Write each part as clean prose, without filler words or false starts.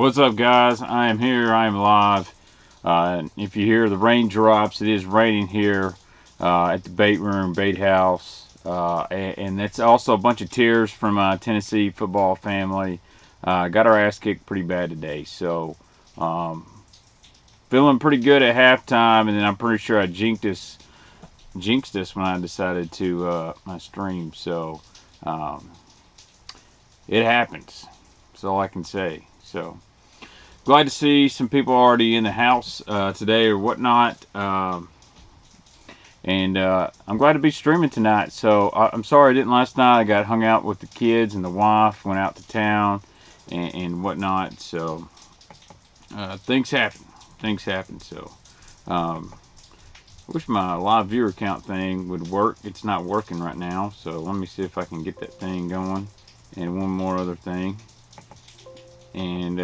What's up, guys? I am here. I am live. If you hear the raindrops, it is raining here at the bait room, bait house. And that's also a bunch of tears from my Tennessee football family. Got our ass kicked pretty bad today. So, feeling pretty good at halftime. And then I'm pretty sure I jinxed us when I decided to my stream. So, it happens. That's all I can say. So, glad to see some people already in the house today or whatnot. I'm glad to be streaming tonight. So, I'm sorry I didn't last night. I got hung out with the kids and the wife, went out to town and whatnot. So, things happen. Things happen. So, I wish my live viewer count thing would work. It's not working right now. So, let me see if I can get that thing going. And one more other thing. And,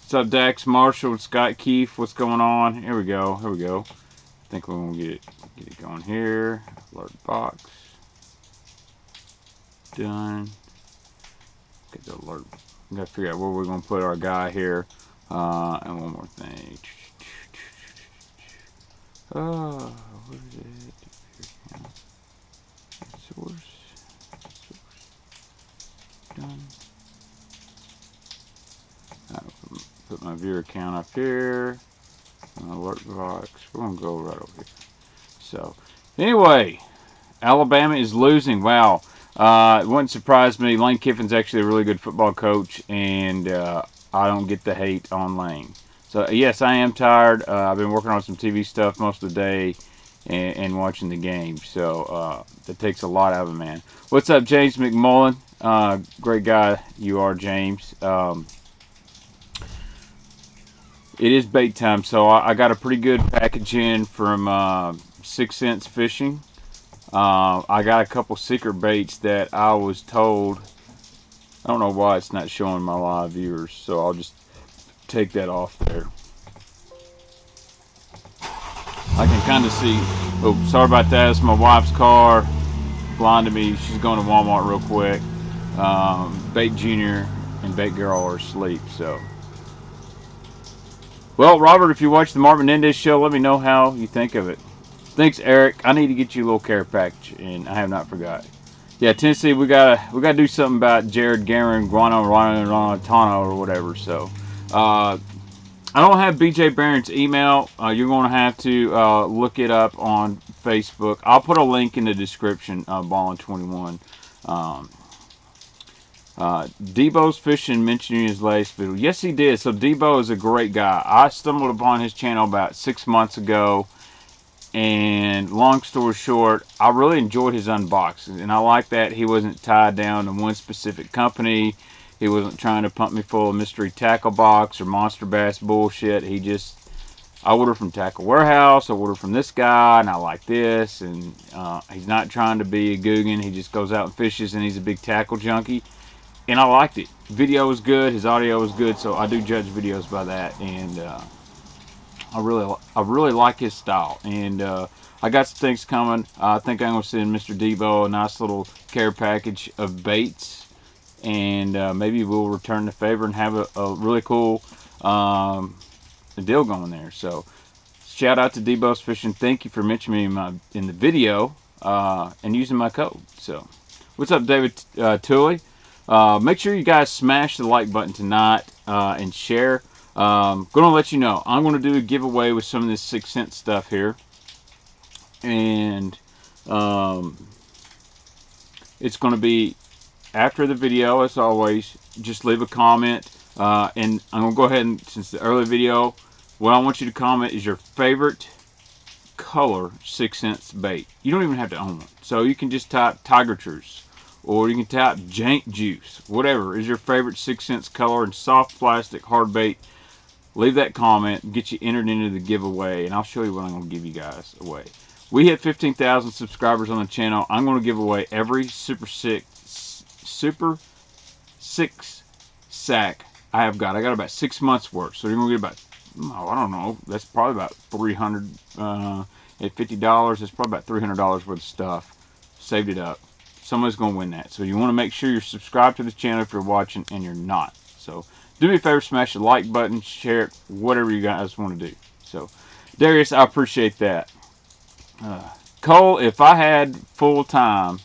what's up, Dax, Marshall, Scott, Keith? What's going on? Here we go. Here we go. I think we're gonna get it going here. Alert box. Done. Get the alert. We gotta figure out where we're gonna put our guy here. And one more thing. Oh, what is it? Source. Done. Put my viewer count up here. Alert box. We're gonna go right over here. So, anyway, Alabama is losing. Wow, it wouldn't surprise me. Lane Kiffin's actually a really good football coach, and I don't get the hate on Lane. So yes, I am tired. I've been working on some TV stuff most of the day and watching the game. So that takes a lot out of a man. What's up, James McMullen? Great guy you are, James. It is bait time, so I got a pretty good package in from 6 Cents Fishing. I got a couple secret baits that I was told. I don't know why it's not showing my live viewers, so I'll just take that off there. I can kind of see. Oh, sorry about that. It's my wife's car. Blinded me. She's going to Walmart real quick. Bait Junior and Bait Girl are asleep, so. Well, Robert, if you watch the Mark Menendez show, let me know how you think of it. Thanks, Eric. I need to get you a little care package, and I have not forgot. Yeah, Tennessee, we gotta do something about Jared Guerin, Guantanamo, or whatever. So, I don't have BJ Barron's email. You're going to have to look it up on Facebook. I'll put a link in the description. Ballin21. Debo's Fishing mentioned in his latest video. Yes, he did. So Debo is a great guy. I stumbled upon his channel about 6 months ago, and long story short, I really enjoyed his unboxing, and I like that he wasn't tied down to one specific company. He wasn't trying to pump me full of mystery tackle box or monster bass bullshit. He just, I order from Tackle Warehouse, I order from this guy, and I like this, and he's not trying to be a Guggen. He just goes out and fishes, and he's a big tackle junkie. And I liked it. Video was good. His audio was good. So I do judge videos by that. And I really like his style. And I got some things coming. I think I'm gonna send Mr. Debo a nice little care package of baits. And maybe we'll return the favor and have a really cool deal going there. So shout out to Debo's Fishing. Thank you for mentioning me in the video and using my code. So what's up, David Tooley? Make sure you guys smash the like button tonight and share. Going to let you know, I'm going to do a giveaway with some of this 6 Cents stuff here. And it's going to be after the video, as always. Just leave a comment. And I'm going to go ahead and, since the early video, what I want you to comment is your favorite color 6 Cents bait. You don't even have to own one. So you can just type Tiger Truce. Or you can type Jank Juice. Whatever is your favorite 6 Cents color and soft plastic hard bait. Leave that comment and get you entered into the giveaway. And I'll show you what I'm going to give you guys away. We hit 15,000 subscribers on the channel. I'm going to give away every Super 6 sack I have got. I got about 6 months worth. So you're going to get about, I don't know, that's probably about $300 at $50. That's probably about $300 worth of stuff. Saved it up. Somebody's going to win that. So you want to make sure you're subscribed to the channel if you're watching and you're not. So do me a favor, smash the like button, share it, whatever you guys want to do. So Darius, I appreciate that. Cole, if I had full time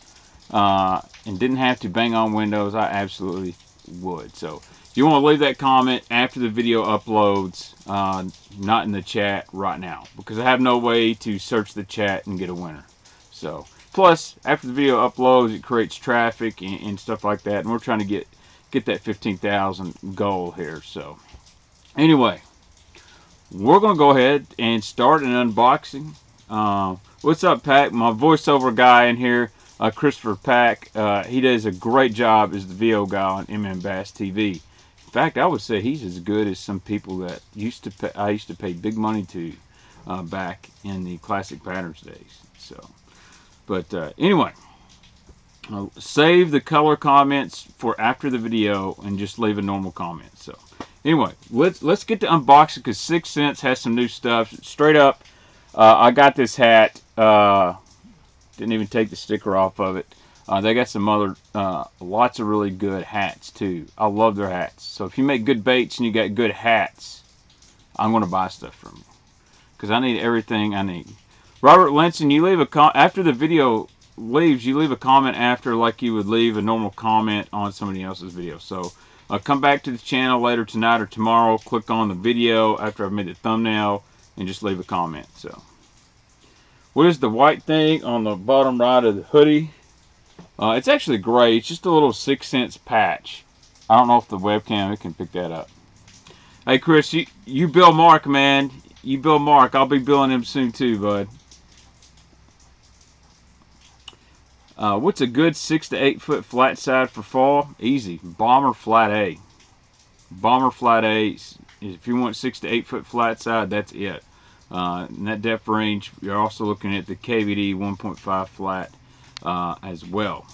and didn't have to bang on windows, I absolutely would. So if you want to leave that comment after the video uploads, not in the chat right now, because I have no way to search the chat and get a winner. So plus, after the video uploads, it creates traffic and stuff like that, and we're trying to get that 15,000 goal here. So anyway, we're going to go ahead and start an unboxing. What's up, Pack? My voiceover guy in here, Christopher Pack. He does a great job as the VO guy on MM Bass TV. In fact, I would say he's as good as some people that I used to pay big money to back in the Classic Patterns days. So, but anyway, save the color comments for after the video and just leave a normal comment. So anyway, let's get to unboxing, because 6 Cents has some new stuff. Straight up, I got this hat. Didn't even take the sticker off of it. They got some other, lots of really good hats too. I love their hats. So if you make good baits and you got good hats, I'm going to buy stuff from you, because I need everything I need. Robert Linson, you leave a after the video leaves, you leave a comment after, like you would leave a normal comment on somebody else's video. So come back to the channel later tonight or tomorrow, click on the video after I've made the thumbnail, and just leave a comment. So what is the white thing on the bottom right of the hoodie? It's actually gray. It's just a little 6 Cents patch. I don't know if the webcam can pick that up. Hey Chris, you bill Mark, man. You bill Mark. I'll be billing him soon too, bud. What's a good 6 to 8 foot flat side for fall? Easy. Bomber Flat A. Bomber Flat A. If you want 6 to 8 foot flat side, that's it. In that depth range, you're also looking at the KVD 1.5 flat as well.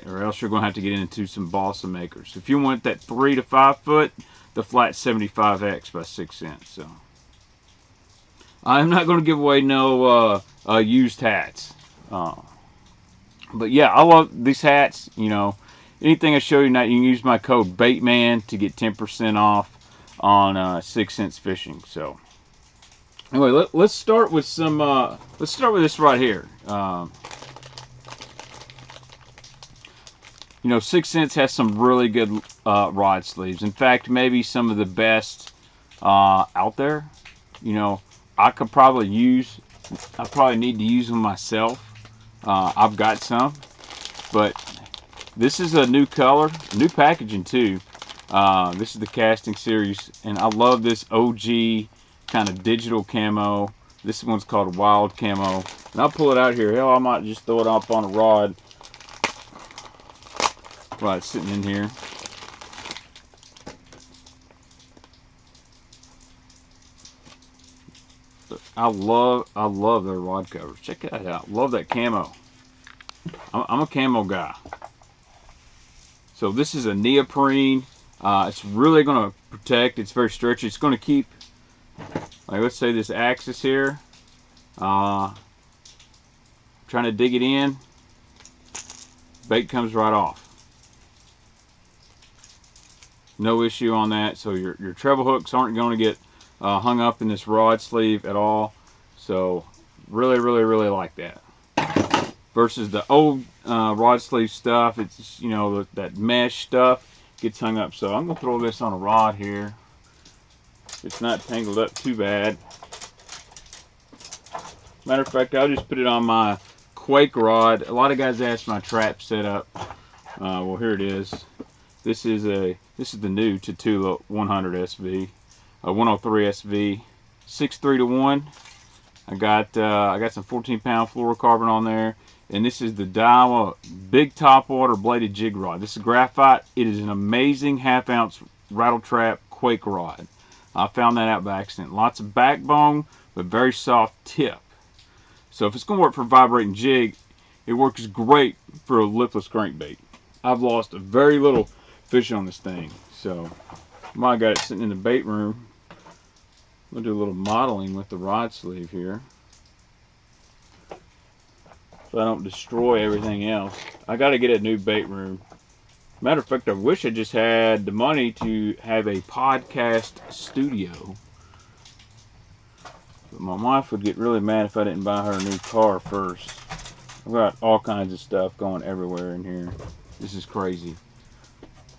Or else you're going to have to get into some balsa makers. If you want that 3 to 5 foot, the flat 75X by 6 Cents. So I'm not going to give away no used hats. But yeah, I love these hats. You know, anything I show you tonight, you can use my code Baitman to get 10% off on 6 Cents Fishing. So anyway, let's start with some. Let's start with this right here. You know, 6 Cents has some really good rod sleeves. In fact, maybe some of the best out there. You know, I probably need to use them myself. I've got some, but this is a new color, new packaging too. This is the casting series, and I love this OG kind of digital camo. This one's called Wild Camo, and I'll pull it out here. Hell, I might just throw it up on a rod while it's sitting in here. I love their rod covers. Check that out. Love that camo. I'm a camo guy. So this is a neoprene. It's really going to protect. It's very stretchy. It's going to keep, like, let's say this axis here. Trying to dig it in. Bait comes right off. No issue on that. So your treble hooks aren't going to get hung up in this rod sleeve at all. So really like that. Versus the old rod sleeve stuff, it's, you know, that mesh stuff gets hung up. So I'm gonna throw this on a rod here. It's not tangled up too bad. Matter of fact, I'll just put it on my Quake rod. A lot of guys ask my trap setup. Well, here it is. This is the new Tatula 100 SV. 103 SV, 6.3 to 1. I got some 14-pound fluorocarbon on there, and this is the Daiwa big topwater bladed jig rod. This is graphite. It is an amazing half-ounce rattle trap Quake rod. I found that out by accident. Lots of backbone, but very soft tip. So if it's going to work for vibrating jig, it works great for a lipless crankbait. I've lost very little fish on this thing, so I got it sitting in the bait room. We'll do a little modeling with the rod sleeve here. so I don't destroy everything else. I got to get a new bait room. Matter of fact, I wish I just had the money to have a podcast studio. But my wife would get really mad if I didn't buy her a new car first. I've got all kinds of stuff going everywhere in here. This is crazy.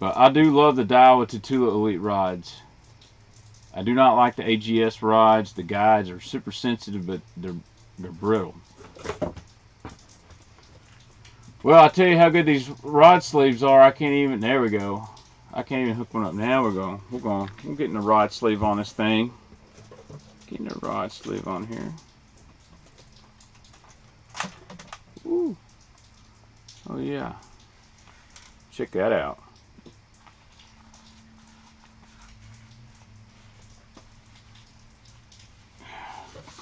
But I do love the Daiwa Tatula Elite rods. I do not like the AGS rods. The guides are super sensitive, but they're brittle. Well, I'll tell you how good these rod sleeves are. I can't even, there we go. I can't even hook one up. Now we're getting a rod sleeve on this thing. Getting a rod sleeve on here. Ooh. Oh yeah. Check that out.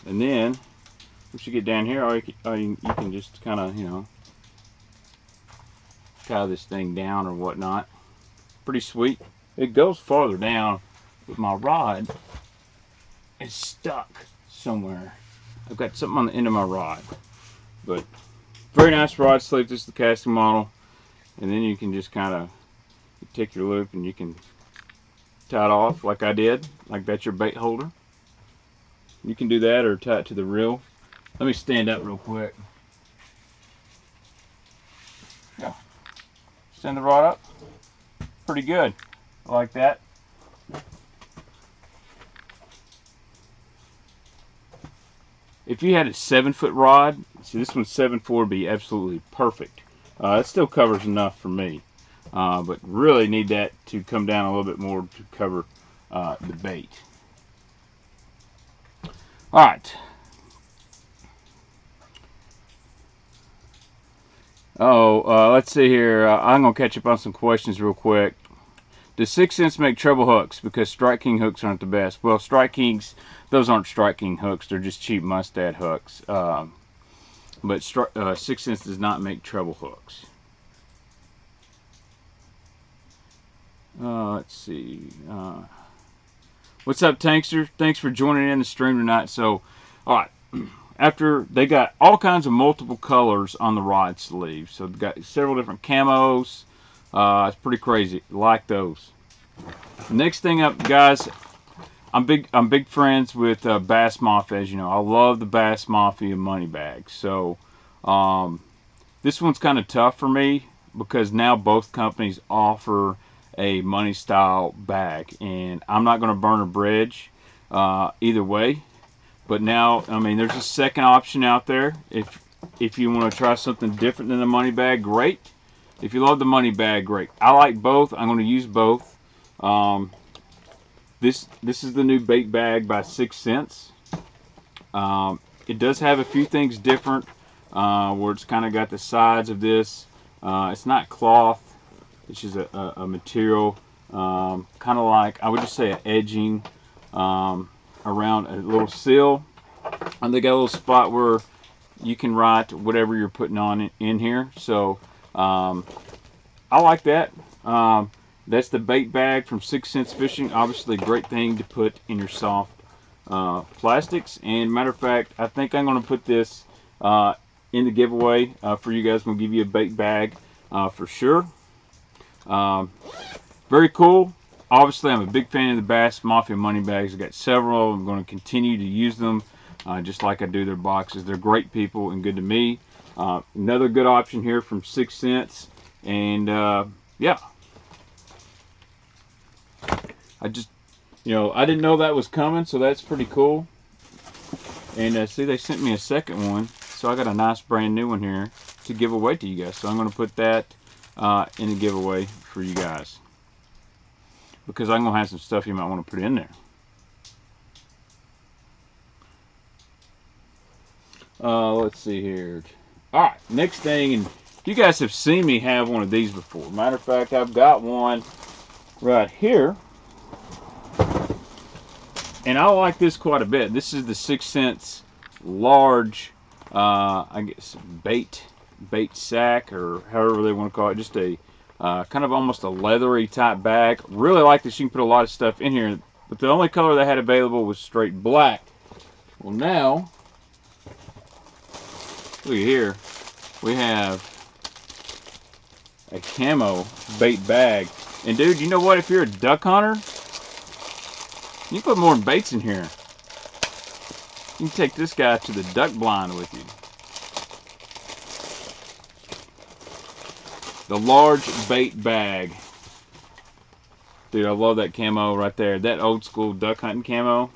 And then, once you get down here, you can just kind of, tie this thing down or whatnot. Pretty sweet. It goes farther down, but my rod is stuck somewhere. I've got something on the end of my rod. But very nice rod sleeve. This is the casting model. And then you can just kind of take your loop and you can tie it off like I did. Like that's your bait holder. You can do that or tie it to the reel. Let me stand up real quick. Yeah. Stand the rod up. Pretty good. I like that. If you had a 7-foot rod, see this one's 7.4, would be absolutely perfect. It still covers enough for me, but really need that to come down a little bit more to cover the bait. All right. Let's see here. I'm going to catch up on some questions real quick. Does 6 cents make treble hooks? Because Strike King hooks aren't the best. Well, Strike Kings, those aren't Strike King hooks. They're just cheap Mustad hooks. But 6 cents does not make treble hooks. Let's see. What's up, Tankster? Thanks for joining in the stream tonight. So, alright. After they got all kinds of multiple colors on the rod sleeve. So they've got several different camos. It's pretty crazy. Like those. Next thing up, guys. I'm big friends with Bass Mafia, as you know. I love the Bass Mafia money bag. So this one's kind of tough for me because now both companies offer a money style bag, and I'm not going to burn a bridge either way. But now, I mean, there's a second option out there. If you want to try something different than the money bag, great. If you love the money bag, great. I like both. I'm going to use both. This is the new bait bag by 6 cents. It does have a few things different, where it's kind of got the sides of this. It's not cloth. It's just a material, kind of like, I would just say, an edging around a little seal. And they got a little spot where you can write whatever you're putting on in here. So I like that. That's the bait bag from 6 Cents Fishing. Obviously a great thing to put in your soft plastics. And matter of fact, I think I'm going to put this in the giveaway for you guys. I'm going to give you a bait bag for sure. Very cool. Obviously, I'm a big fan of the Bass Mafia money bags. I've got several. I'm going to continue to use them just like I do their boxes. They're great people and good to me. Another good option here from 6 Cents. And yeah. I just, I didn't know that was coming, so that's pretty cool. And see, they sent me a second one. So I got a nice brand new one here to give away to you guys. So I'm going to put that in the giveaway for you guys. Because I'm going to have some stuff you might want to put in there. Let's see here. Alright, next thing, and you guys have seen me have one of these before. Matter of fact, I've got one right here. And I like this quite a bit. This is the 6 Cents large, I guess, bait sack, or however they want to call it. Just a kind of almost a leathery type bag. Really like this. You can put a lot of stuff in here. But the only color they had available was straight black. Well, now, look at here. we have a Camo Bait Bag. And dude, you know what? If you're a duck hunter, you can put more baits in here. You can take this guy to the duck blind with you. The large bait bag. Dude, I love that camo right there. That old school duck hunting camo.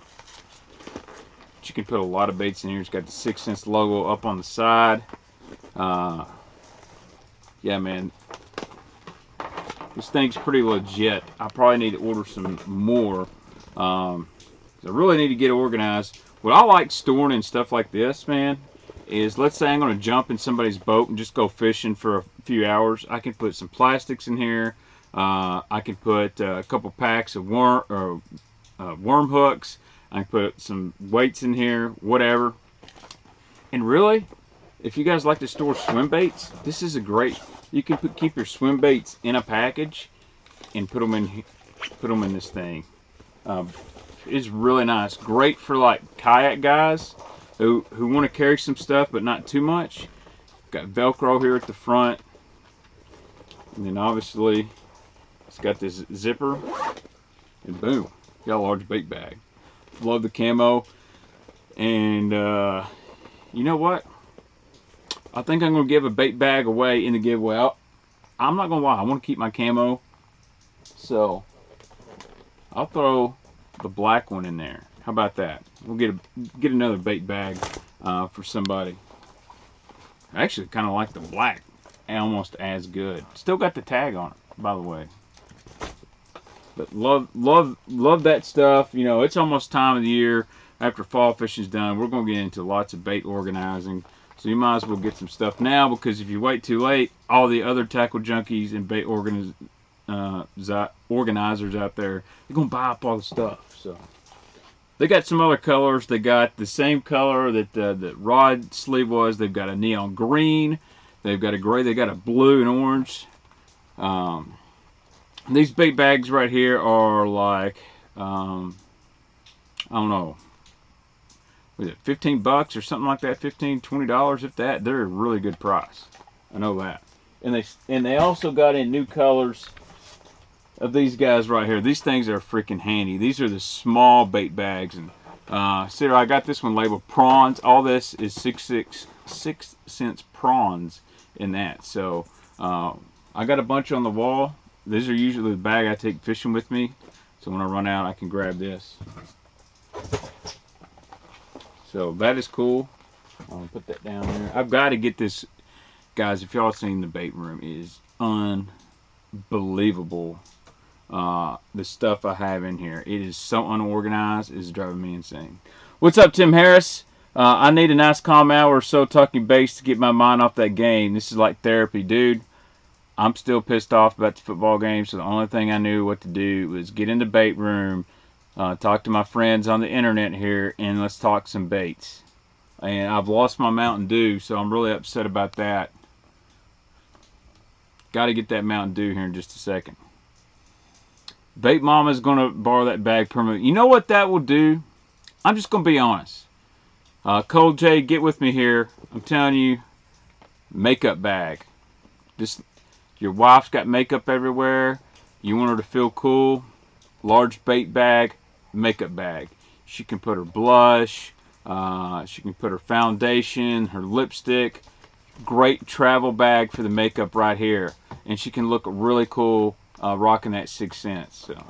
But you can put a lot of baits in here. It's got the 6 cents logo up on the side. Yeah, man. This thing's pretty legit. I probably need to order some more. I really need to get organized. What I like storing and stuff like this, man, is let's say I'm going to jump in somebody's boat and just go fishing for a few hours. I can put some plastics in here. I can put a couple packs of worm hooks. I can put some weights in here, whatever. And really, if you guys like to store swim baits, this is a great. You can keep your swim baits in a package and put them in this thing. It's really nice. Great for like kayak guys who want to carry some stuff but not too much. Got Velcro here at the front, and then obviously it's got this zipper, and boom, got a large bait bag. Love the camo, and you know what? I think I'm going to give a bait bag away in the giveaway. I'm not going to lie, I want to keep my camo, so I'll throw the black one in there. How about that? We'll get another bait bag for somebody. I actually kind of like the black, almost as good. Still got the tag on it, by the way. But love that stuff. You know, it's almost time of the year after fall fishing's done. We're going to get into lots of bait organizing. So you might as well get some stuff now, because if you wait too late, all the other tackle junkies and bait organizers out there, they're going to buy up all the stuff. So they got some other colors. They got the same color that the rod sleeve was. They've got a neon green. They've got a gray. They got a blue and orange. These bait bags right here are like, I don't know, was it 15 bucks or something like that, $15-20 if that. They're a really good price. I know that. And they also got in new colors of these guys right here. These things are freaking handy. These are the small bait bags. And Sarah, I got this one labeled prawns. All this is 6 cents prawns in that. So I got a bunch on the wall. These are usually the bag I take fishing with me. So when I run out, I can grab this. So that is cool. I'll put that down there. I've got to get this, guys. If y'all seen the bait room, it is unbelievable. The stuff I have in here, it is so unorganized. It's driving me insane. What's up, Tim Harris? I need a nice calm hour or so talking bass to get my mind off that game. This is like therapy, dude. I'm still pissed off about the football game, so the only thing I knew what to do was get in the bait room, talk to my friends on the internet here, and let's talk some baits. And I've lost my Mountain Dew, so I'm really upset about that. Got to get that Mountain Dew here in just a second. Bait Mama's going to borrow that bag permanently. You know what that will do? I'm just going to be honest. Cold J, get with me here. I'm telling you, makeup bag. Your wife's got makeup everywhere. You want her to feel cool. Large bait bag, makeup bag. She can put her blush. She can put her foundation, her lipstick. Great travel bag for the makeup right here. And she can look really cool rocking that 6 cents. So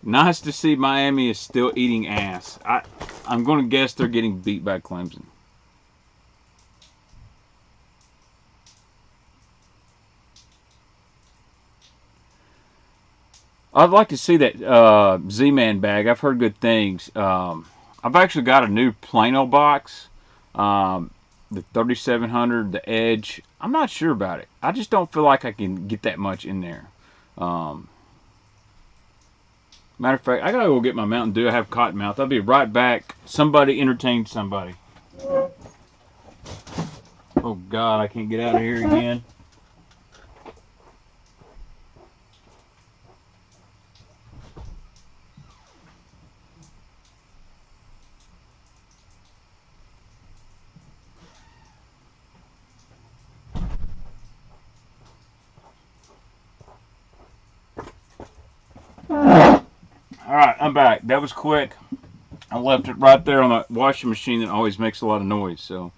nice to see Miami is still eating ass. I'm going to guess they're getting beat by Clemson. I'd like to see that Z-Man bag. I've heard good things. I've actually got a new Plano box. The 3700, the Edge. I'm not sure about it. I just don't feel like I can get that much in there. Matter of fact, I gotta go get my Mountain Dew. I have cottonmouth. I'll be right back. Somebody entertain somebody. Oh God, I can't get out of here again. Alright, I'm back. That was quick. I left it right there on the washing machine that always makes a lot of noise, so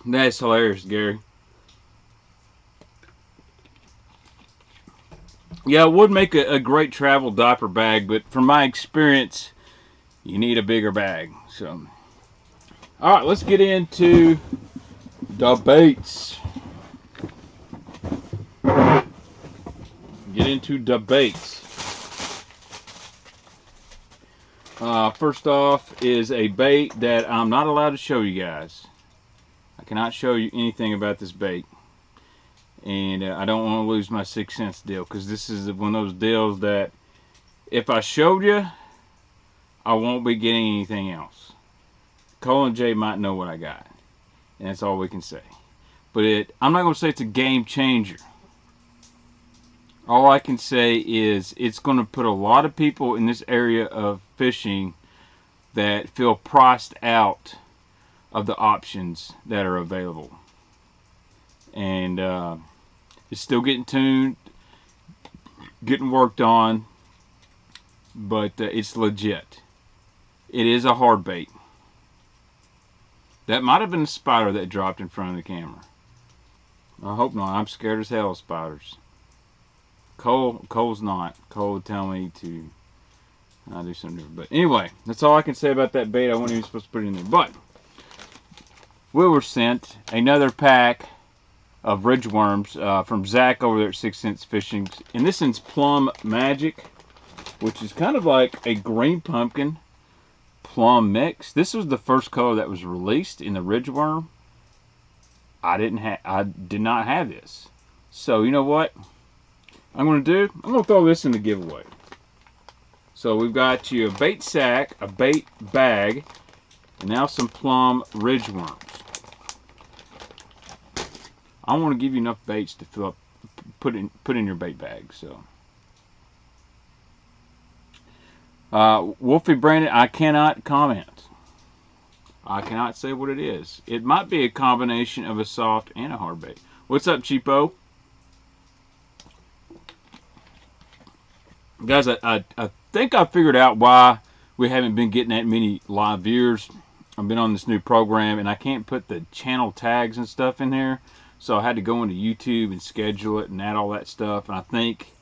that's hilarious, Gary. Yeah, it would make a great travel diaper bag, but from my experience, you need a bigger bag. So, alright, let's get into the baits. Get into the baits. First off is a bait that I'm not allowed to show you guys. I cannot show you anything about this bait. And I don't want to lose my 6 cents deal, because this is one of those deals that if I showed you, I won't be getting anything else. Cole and Jay might know what I got, and that's all we can say. But I'm not going to say it's a game changer. All I can say is it's going to put a lot of people in this area of fishing that feel priced out of the options that are available. And it's still getting tuned, getting worked on, but it's legit. It is a hard bait. That might have been a spider that dropped in front of the camera. I hope not. I'm scared as hell of spiders. Cole's not. Cole would tell me to do something different. But anyway, that's all I can say about that bait. I wasn't even supposed to put it in there. But we were sent another pack of ridge worms from Zach over there at Stix Fishing. And this one's Plum Magic, which is kind of like a green pumpkin plum mix. This was the first color that was released in the ridge worm. I did not have this. So you know what I'm going to do? I'm going to throw this in the giveaway. So we've got you a bait sack, a bait bag, and now some plum ridge worms. I want to give you enough baits to fill up, put in your bait bag. So, Wolfie Brandon, I cannot comment. I cannot say what it is. It might be a combination of a soft and a hard bait. What's up, cheapo? Guys, I think I figured out why we haven't been getting that many live viewers. I've been on this new program, and I can't put the channel tags and stuff in there. So I had to go into YouTube and schedule it and add all that stuff. And I think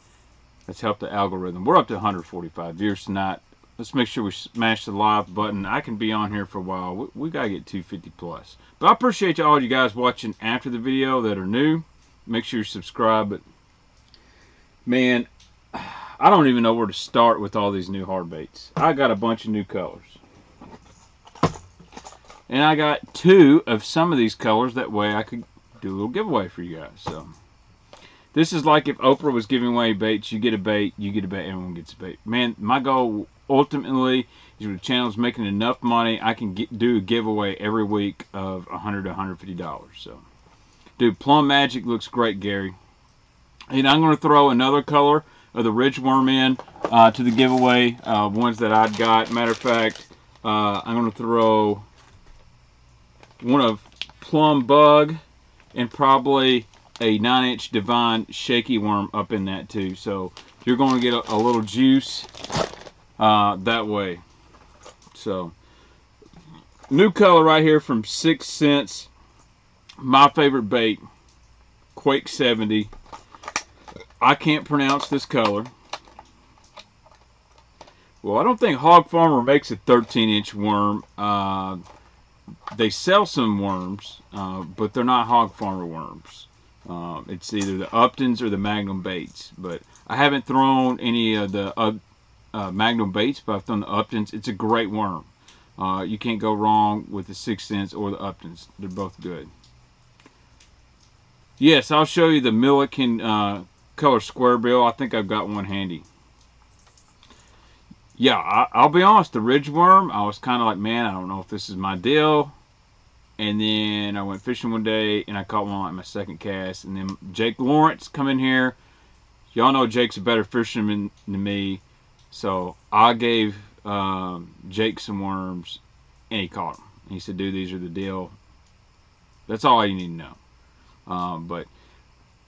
that's helped the algorithm. We're up to 145 viewers tonight. Let's make sure we smash the live button. I can be on here for a while. We got to get 250 plus. But I appreciate all you guys watching after the video that are new. Make sure you subscribe. But, man, I don't even know where to start with all these new hard baits. I got a bunch of new colors. And I got 2 of some of these colors. That way I could do a little giveaway for you guys. So this is like if Oprah was giving away baits. You get a bait, everyone gets a bait. Man, my goal ultimately is when the channel's making enough money, I can do a giveaway every week of $100 to $150. So, dude, Plum Magic looks great, Gary. And I'm going to throw another color of the ridge worm in to the giveaway, ones that I'd got. Matter of fact, I'm going to throw one of Plum Bug and probably a 9-inch Divine Shaky Worm up in that too. So you're going to get a little juice that way. So new color right here from 6 cents. My favorite bait, Quake 70. I can't pronounce this color. Well, I don't think Hog Farmer makes a 13-inch worm. They sell some worms, but they're not Hog Farmer worms. It's either the Uptons or the Magnum Baits. But I haven't thrown any of the Magnum Baits, but I've thrown the Uptons. It's a great worm. You can't go wrong with the 6 cents or the Uptons. They're both good. Yes, I'll show you the Milliken color square bill. I think I've got one handy. Yeah, I'll be honest, the ridge worm, I was kind of like, man, I don't know if this is my deal. And then I went fishing one day, and I caught one like my second cast. And then Jake Lawrence come in here. Y'all know Jake's a better fisherman than me. So I gave Jake some worms, and he caught them. He said, dude, these are the deal. That's all you need to know. But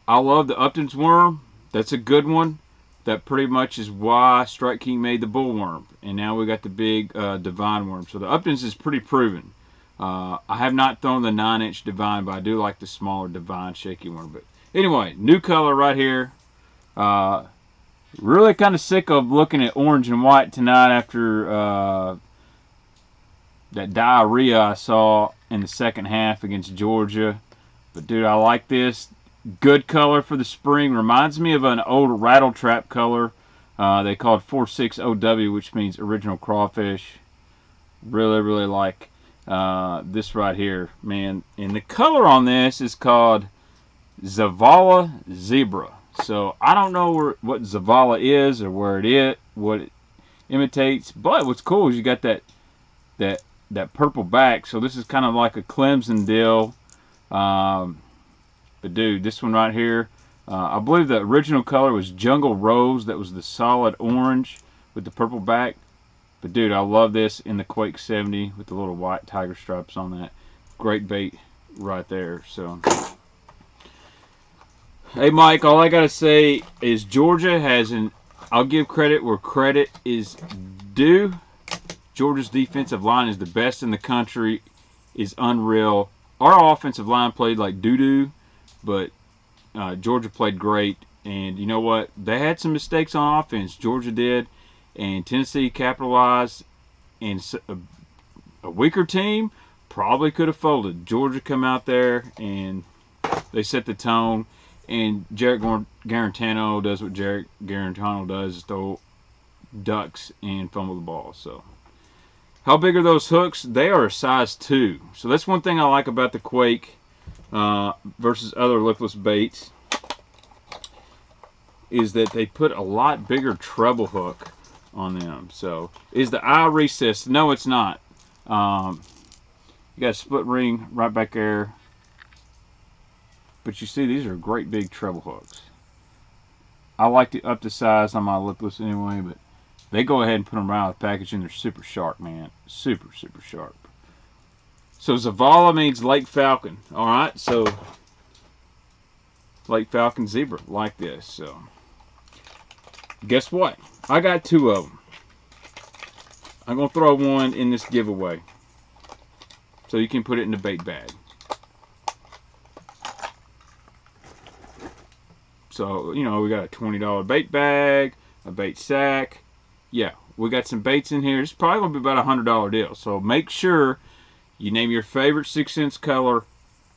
I love the Upton's worm. That's a good one. that pretty much is why Strike King made the bullworm, and now we got the big divine worm. So the Uptons is pretty proven. I have not thrown the 9-inch divine, but I do like the smaller divine shaky worm. But anyway, new color right here. Really kind of sick of looking at orange and white tonight after that diarrhea I saw in the second half against Georgia. But dude, I like this. Good color for the spring. Reminds me of an old rattle trap color they called 46 OW, which means original crawfish. Really, really like this right here, man. And the color on this is called Zavala Zebra. So I don't know what Zavala is or what it imitates, but what's cool is you got that purple back. So this is kind of like a Clemson deal. But dude, this one right here, I believe the original color was Jungle Rose. That was the solid orange with the purple back. But dude, I love this in the Quake 70 with the little white tiger stripes on that. Great bait right there. So, hey Mike, all I gotta say is Georgia has I'll give credit where credit is due. Georgia's defensive line is the best in the country, is unreal. Our offensive line played like doo-doo, but Georgia played great. And you know what? They had some mistakes on offense. Georgia did. And Tennessee capitalized. And a weaker team probably could have folded. Georgia come out there and they set the tone. And Jarrett Garantano does what Jarrett Garantano does, is throw ducks and fumble the ball. So, how big are those hooks? They are a size 2. So that's one thing I like about the Quake versus other lookless baits, is that they put a lot bigger treble hook on them. So, is the eye recessed? No, it's not. You got a split ring right back there. But you see, these are great big treble hooks. I like to up the size on my lipless anyway, but they go ahead and put them around the package, and they're super sharp, man. Super, super sharp. So Zavala means Lake Falcon. All right, so Lake Falcon zebra, like this. So guess what? I got 2 of them. I'm going to throw one in this giveaway, so you can put it in the bait bag. So, you know, we got a $20 bait bag, a bait sack. Yeah, we got some baits in here. It's probably going to be about a $100 deal. So make sure you name your favorite 6-cents color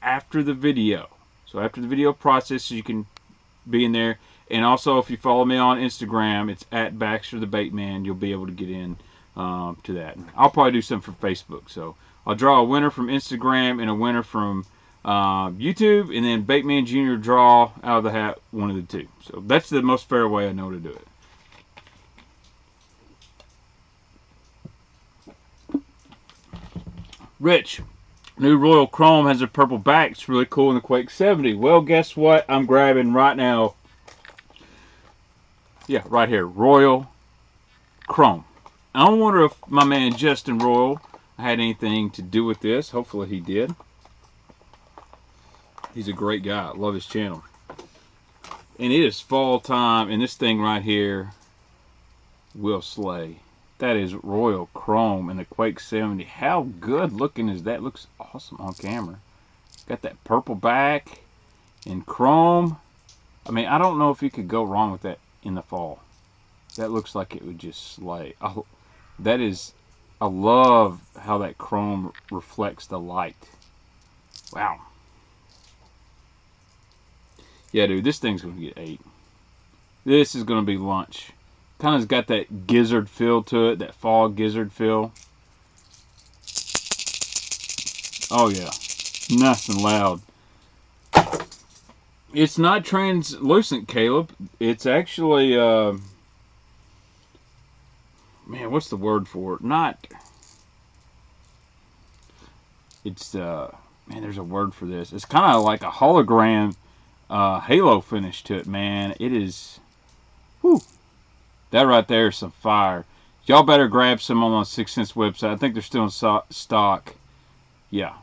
after the video. So after the video process, you can be in there. And also, if you follow me on Instagram, it's at BaxterTheBaitman. You'll be able to get in to that. I'll probably do something for Facebook. So I'll draw a winner from Instagram and a winner from YouTube, and then Baitman Jr. draw out of the hat, one of the 2. So that's the most fair way I know to do it. Rich, new Royal Chrome has a purple back. It's really cool in the Quake 70. Well, guess what? I'm grabbing right now. Yeah, right here, Royal Chrome. I don't wonder if my man Justin Royal had anything to do with this. Hopefully he did. He's a great guy. I love his channel. And it is fall time, and this thing right here will slay. That is Royal Chrome in the Quake 70. How good looking is that? Looks awesome on camera. Got that purple back and chrome. I mean, I don't know if you could go wrong with that in the fall. That looks like it would just slay. I love how that chrome reflects the light. Wow. Yeah, dude, this thing's going to get 8. This is going to be lunch. Kind of's got that gizzard feel to it, that fall gizzard feel. Oh, yeah. Nice and loud. It's not translucent, Caleb. It's actually, man, what's the word for it? It's, man, there's a word for this. It's kind of like a hologram halo finish to it, man. It is, whew, that right there is some fire. Y'all better grab some on the 6 Cents website. I think they're still in stock. Yeah.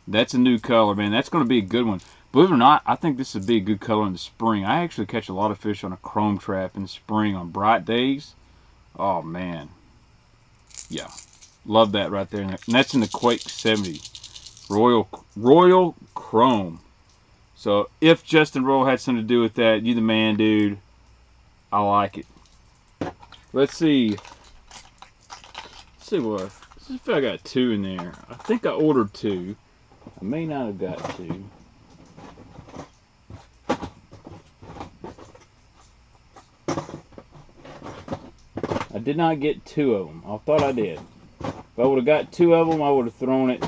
That's a new color, man. That's going to be a good one. Believe it or not, I think this would be a good color in the spring. I actually catch a lot of fish on a chrome trap in the spring on bright days. Oh man, yeah, love that right there. And that's in the Quake 70 Royal Chrome. So if Justin Royal had something to do with that, you the man, dude. I like it. Let's see. Let's see what. Let's see if I got 2 in there. I think I ordered 2. I may not have got 2. I did not get 2 of them. I thought I did. If I would have got 2 of them, I would have thrown it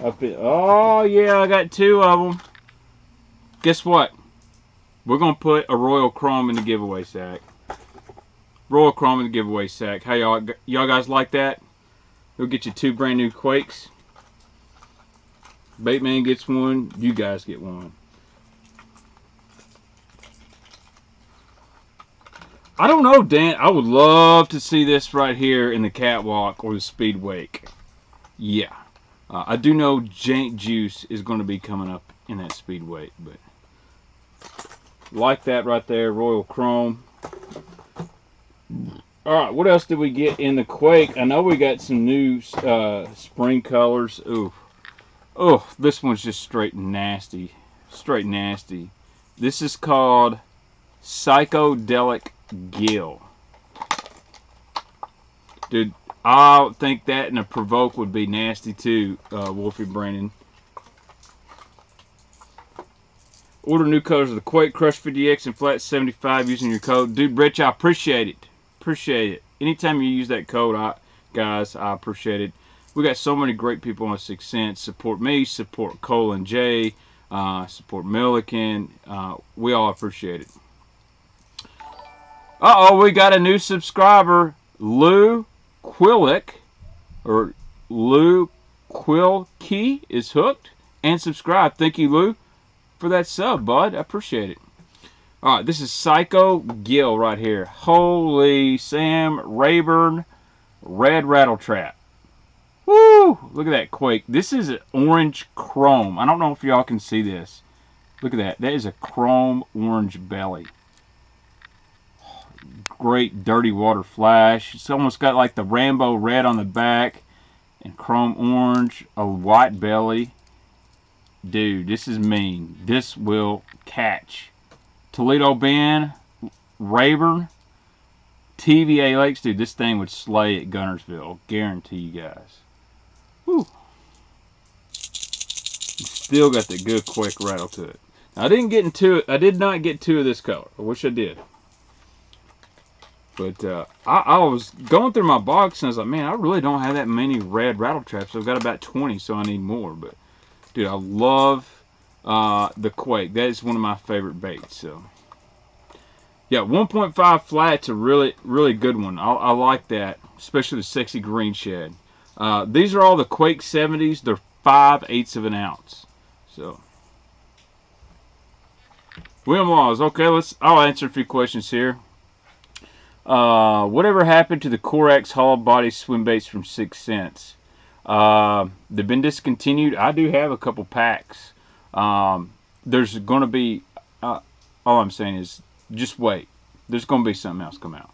up in. Oh yeah, I got 2 of them. Guess what? We're gonna put a Royal Chrome in the giveaway sack. Royal Chrome in the giveaway sack. How y'all guys like that? We'll get you 2 brand new Quakes. Baitman gets 1. You guys get 1. I don't know, Dan. I would love to see this right here in the catwalk or the speed wake. Yeah. I do know Jank Juice is going to be coming up in that speed wake, but like that right there, Royal Chrome. Alright, what else did we get in the Quake? I know we got some new spring colors. Ooh. Oh, this one's just straight nasty. Straight nasty. This is called Psychedelic Gill. Dude, I think that and a Provoke would be nasty too, Wolfie Brandon. Order new colors of the Quake Crush 50X and Flat 75 using your code. Dude, Rich, I appreciate it. Appreciate it. Anytime you use that code, guys, I appreciate it. We got so many great people on 6 Cents. Support me, support Cole and Jay, support Milliken. We all appreciate it. Uh-oh, we got a new subscriber, Lou Quillick, or Lou Quilkey is hooked and subscribed. Thank you, Lou, for that sub, bud. I appreciate it. All right, this is Psycho Gill right here. Holy Sam Rayburn Red Rattle Trap. Woo! Look at that Quake. This is an orange chrome. I don't know if y'all can see this. Look at that. That is a chrome orange belly. Great dirty water flash. It's almost got like the Rambo red on the back and chrome orange, a white belly. Dude, this is mean. This will catch. Toledo Bend, Rayburn, TVA Lakes. Dude, this thing would slay at Gunnersville. Guarantee you guys. Whew. Still got the good quick rattle to it. Now, I didn't get into it. I did not get 2 of this color. I wish I did. But I was going through my box and I was like, man, I really don't have that many red rattle traps. I've got about 20, so I need more. But dude, I love the Quake. That is one of my favorite baits. So yeah, 1.5 flat's a really, really good one. I like that, especially the sexy green shed. These are all the Quake 70s. They're 5/8 of an ounce. So William Laws. Okay, I'll answer a few questions here. Whatever happened to the Corax hollow body swim baits from 6 Cents? They've been discontinued. I do have a couple packs. There's going to be, all I'm saying is just wait. There's going to be something else come out.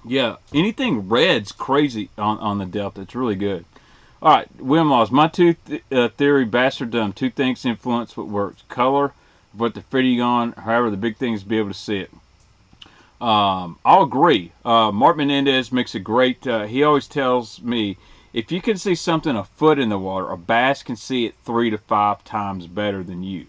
Yeah, anything red's crazy on the Delta. It's really good. All right, William Laws. My theory, bastard dumb. 2 things influence what works. Color, what the fitting on. However, the big thing is to be able to see it. I'll agree. Mark Menendez makes a great, he always tells me, if you can see something a foot in the water, a bass can see it 3 to 5 times better than you.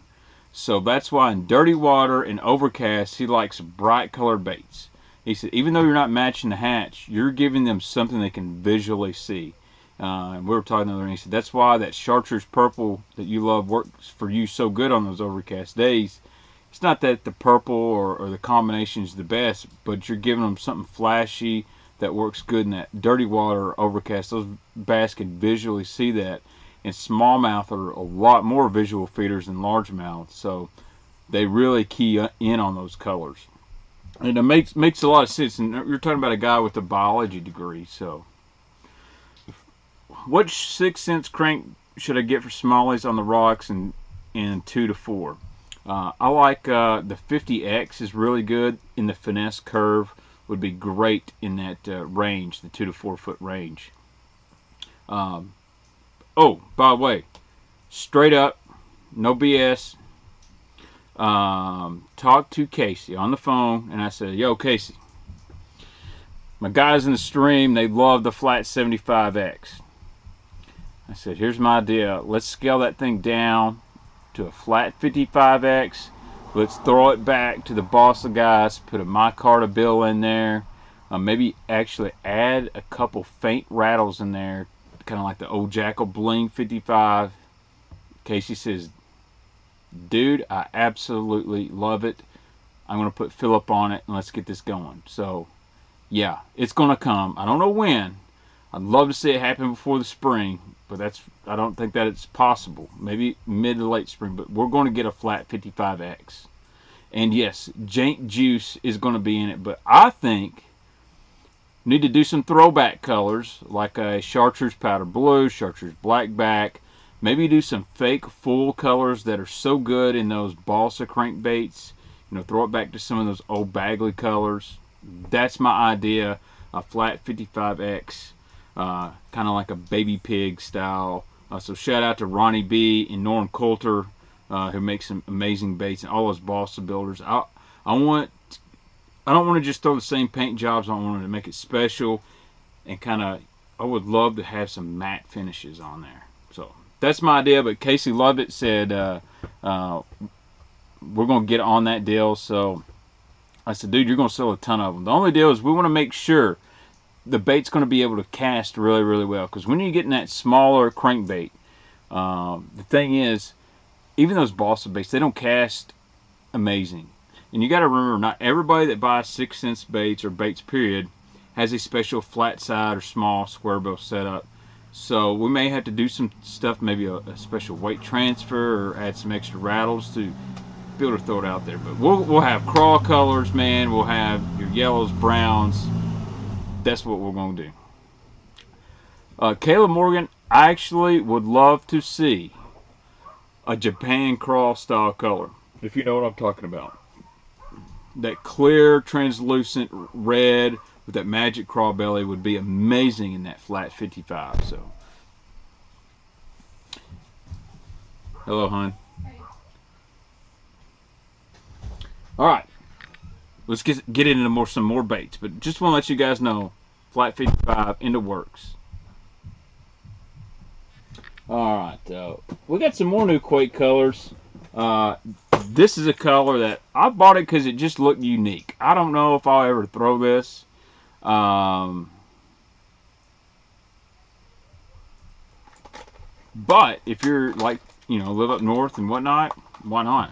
So that's why in dirty water and overcast, he likes bright colored baits. He said, even though you're not matching the hatch, you're giving them something they can visually see. And we were talking the other day, he said, that's why that chartreuse purple that you love works for you so good on those overcast days. It's not that the purple or the combination is the best, but you're giving them something flashy that works good in that dirty water or overcast. Those bass can visually see that. And smallmouth are a lot more visual feeders than largemouth, so they really key in on those colors. And it makes a lot of sense. And you're talking about a guy with a biology degree, so what 6-cents crank should I get for smallies on the rocks and 2 to 4? I like the 50X is really good in the finesse curve. Would be great in that range, the 2 to 4 foot range. Oh, by the way, straight up, no BS. Talked to Casey on the phone, and I said, "Yo, Casey, my guys in the stream, they love the flat 75X." I said, "Here's my idea. Let's scale that thing down to a flat 55X. Let's throw it back to the boss of guys, put a micarta bill in there, maybe actually add a couple faint rattles in there, kind of like the old Jackal Bling 55. Casey says, "Dude, I absolutely love it. I'm going to put Philip on it, and let's get this going." So, yeah, it's going to come. I don't know when. I'd love to see it happen before the spring, but I don't think that it's possible. Maybe mid to late spring, but we're going to get a flat 55X. And yes, Jank Juice is going to be in it, but I think need to do some throwback colors like a chartreuse powder blue, chartreuse black back. Maybe do some fake full colors that are so good in those balsa crankbaits. You know, throw it back to some of those old Bagley colors. That's my idea. A flat 55X. Kind of like a baby pig style. So shout out to Ronnie B and Norm Coulter, who makes some amazing baits, and all those balsa builders. I don't want to just throw the same paint jobs. I want to make it special, and I would love to have some matte finishes on there. So that's my idea. But Casey loved it. Said we're gonna get on that deal. So I said, "Dude, you're gonna sell a ton of them." The only deal is we want to make sure the bait's going to be able to cast really, really well. Because when you're getting that smaller crankbait, the thing is, even those balsa baits, they don't cast amazing. And you got to remember, not everybody that buys 6-cents baits or baits period has a special flat side or small square bill setup. So we may have to do some stuff, maybe a special weight transfer or add some extra rattles to be able to throw it out there. But we'll have craw colors, man. We'll have your yellows, browns. That's what we're going to do. Caleb Morgan, I actually would love to see a Japan Craw style color, if you know what I'm talking about. That clear, translucent red with that magic craw belly would be amazing in that flat 55. So, hello, hon. All right. Let's get into some more baits, but just want to let you guys know, flat 55 in the works. All right, we got some more new Quake colors. This is a color that I bought it because it just looked unique. I don't know if I'll ever throw this. But if you're like, you know, live up north and whatnot, why not?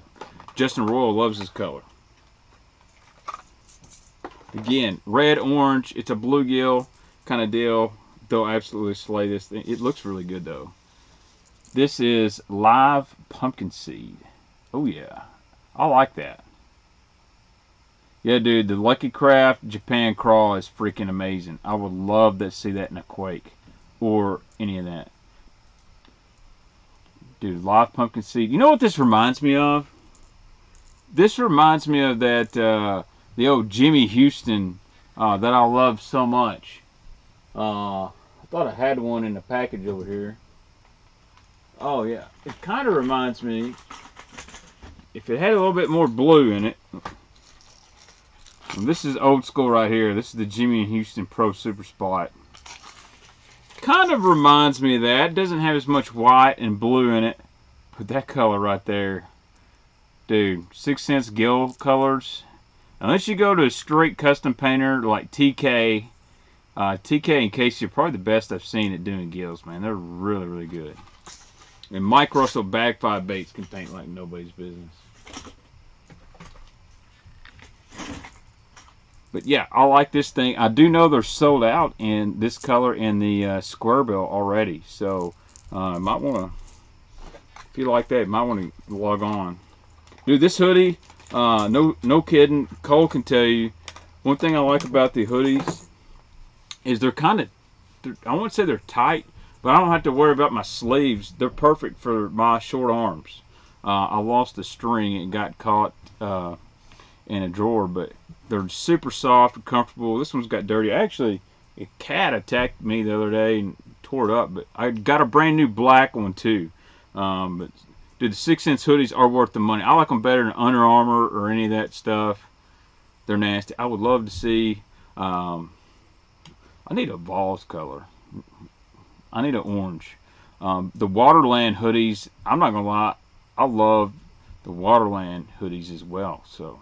Justin Royal loves this color. Again, red, orange. It's a bluegill kind of deal. They'll absolutely slay this thing. It looks really good, though. This is live pumpkin seed. Oh, yeah. I like that. Yeah, dude, the Lucky Craft Japan Craw is freaking amazing. I would love to see that in a Quake or any of that. Dude, live pumpkin seed. You know what this reminds me of? This reminds me of that... the old Jimmy Houston that I love so much. I thought I had one in the package over here. Oh yeah, it kind of reminds me, if it had a little bit more blue in it. And this is old school right here. This is the Jimmy Houston Pro Super Spot. Kind of reminds me of that. It doesn't have as much white and blue in it, but that color right there, dude, 6-cents gill colors. Unless you go to a straight custom painter like TK, TK and Casey are probably the best I've seen at doing gills, man. They're really, really good. And Mike Russell Bag 5 Baits can paint like nobody's business. But yeah, I like this thing. I do know they're sold out in this color in the square bill already. So, might want to, if you like that, you might want to log on. Dude, this hoodie... no kidding. Cole can tell you, one thing I like about the hoodies is they're kind of, I won't say they're tight, But I don't have to worry about my sleeves. They're perfect for my short arms. I lost the string and got caught in a drawer, but they're super soft and comfortable. This one's got dirty. Actually, a cat attacked me the other day and tore it up, but I got a brand new black one too. But dude, the 6-inch hoodies are worth the money. I like them better than Under Armour or any of that stuff. They're nasty. I would love to see. I need a Vols color. I need an orange. The Waterland hoodies, I'm not gonna lie, I love the Waterland hoodies as well. So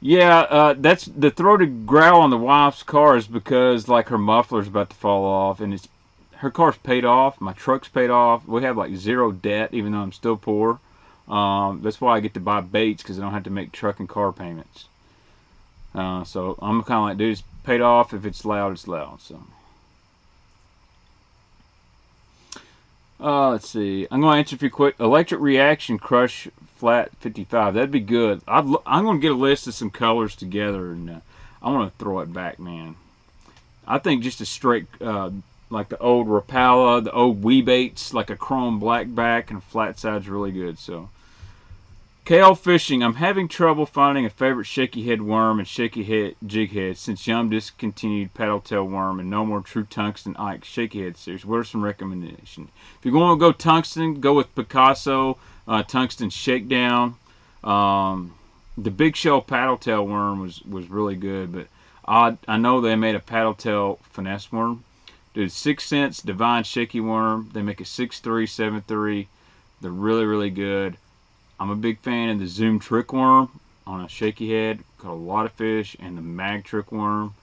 yeah, that's the throated growl on the wife's car is because like her muffler's about to fall off, and it's her car's paid off, my truck's paid off. We have like zero debt, even though I'm still poor. That's why I get to buy baits, because I don't have to make truck and car payments. So I'm kind of like, dude, it's paid off. If it's loud, it's loud. So. Let's see. I'm going to answer a few quick. Electric Reaction Crush Flat 55. That'd be good. I'm going to get a list of some colors together, and I want to throw it back, man. I think just a straight, like the old Rapala, the old Weebaits, like a chrome black back and flat side's really good. So, Kale Fishing. I'm having trouble finding a favorite shaky head worm and shaky head jig head since Yum discontinued paddle tail worm and no more true tungsten Ike shaky head series. What are some recommendations? If you're going to go tungsten, go with Picasso tungsten shakedown. The big shell paddle tail worm was really good, but I know they made a paddle tail finesse worm. Dude, 6 cents divine shaky worm. They make a 6.3, 7.3. They're really good. I'm a big fan of the Zoom trick worm on a shaky head. Caught a lot of fish, and the mag trick worm.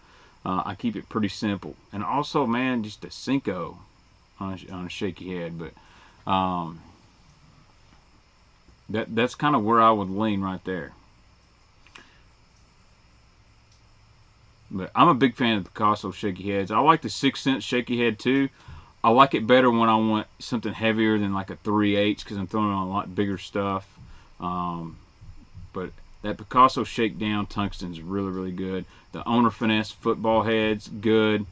I keep it pretty simple, and also, man, just a Cinco on a shaky head. But that's kind of where I would lean right there. But I'm a big fan of the Picasso shaky heads. I like the 6 cent shaky head too. I like it better when I want something heavier than like a 3/8 because I'm throwing on a lot bigger stuff. But that Picasso shakedown tungsten is really good. The Owner Finesse football heads, good.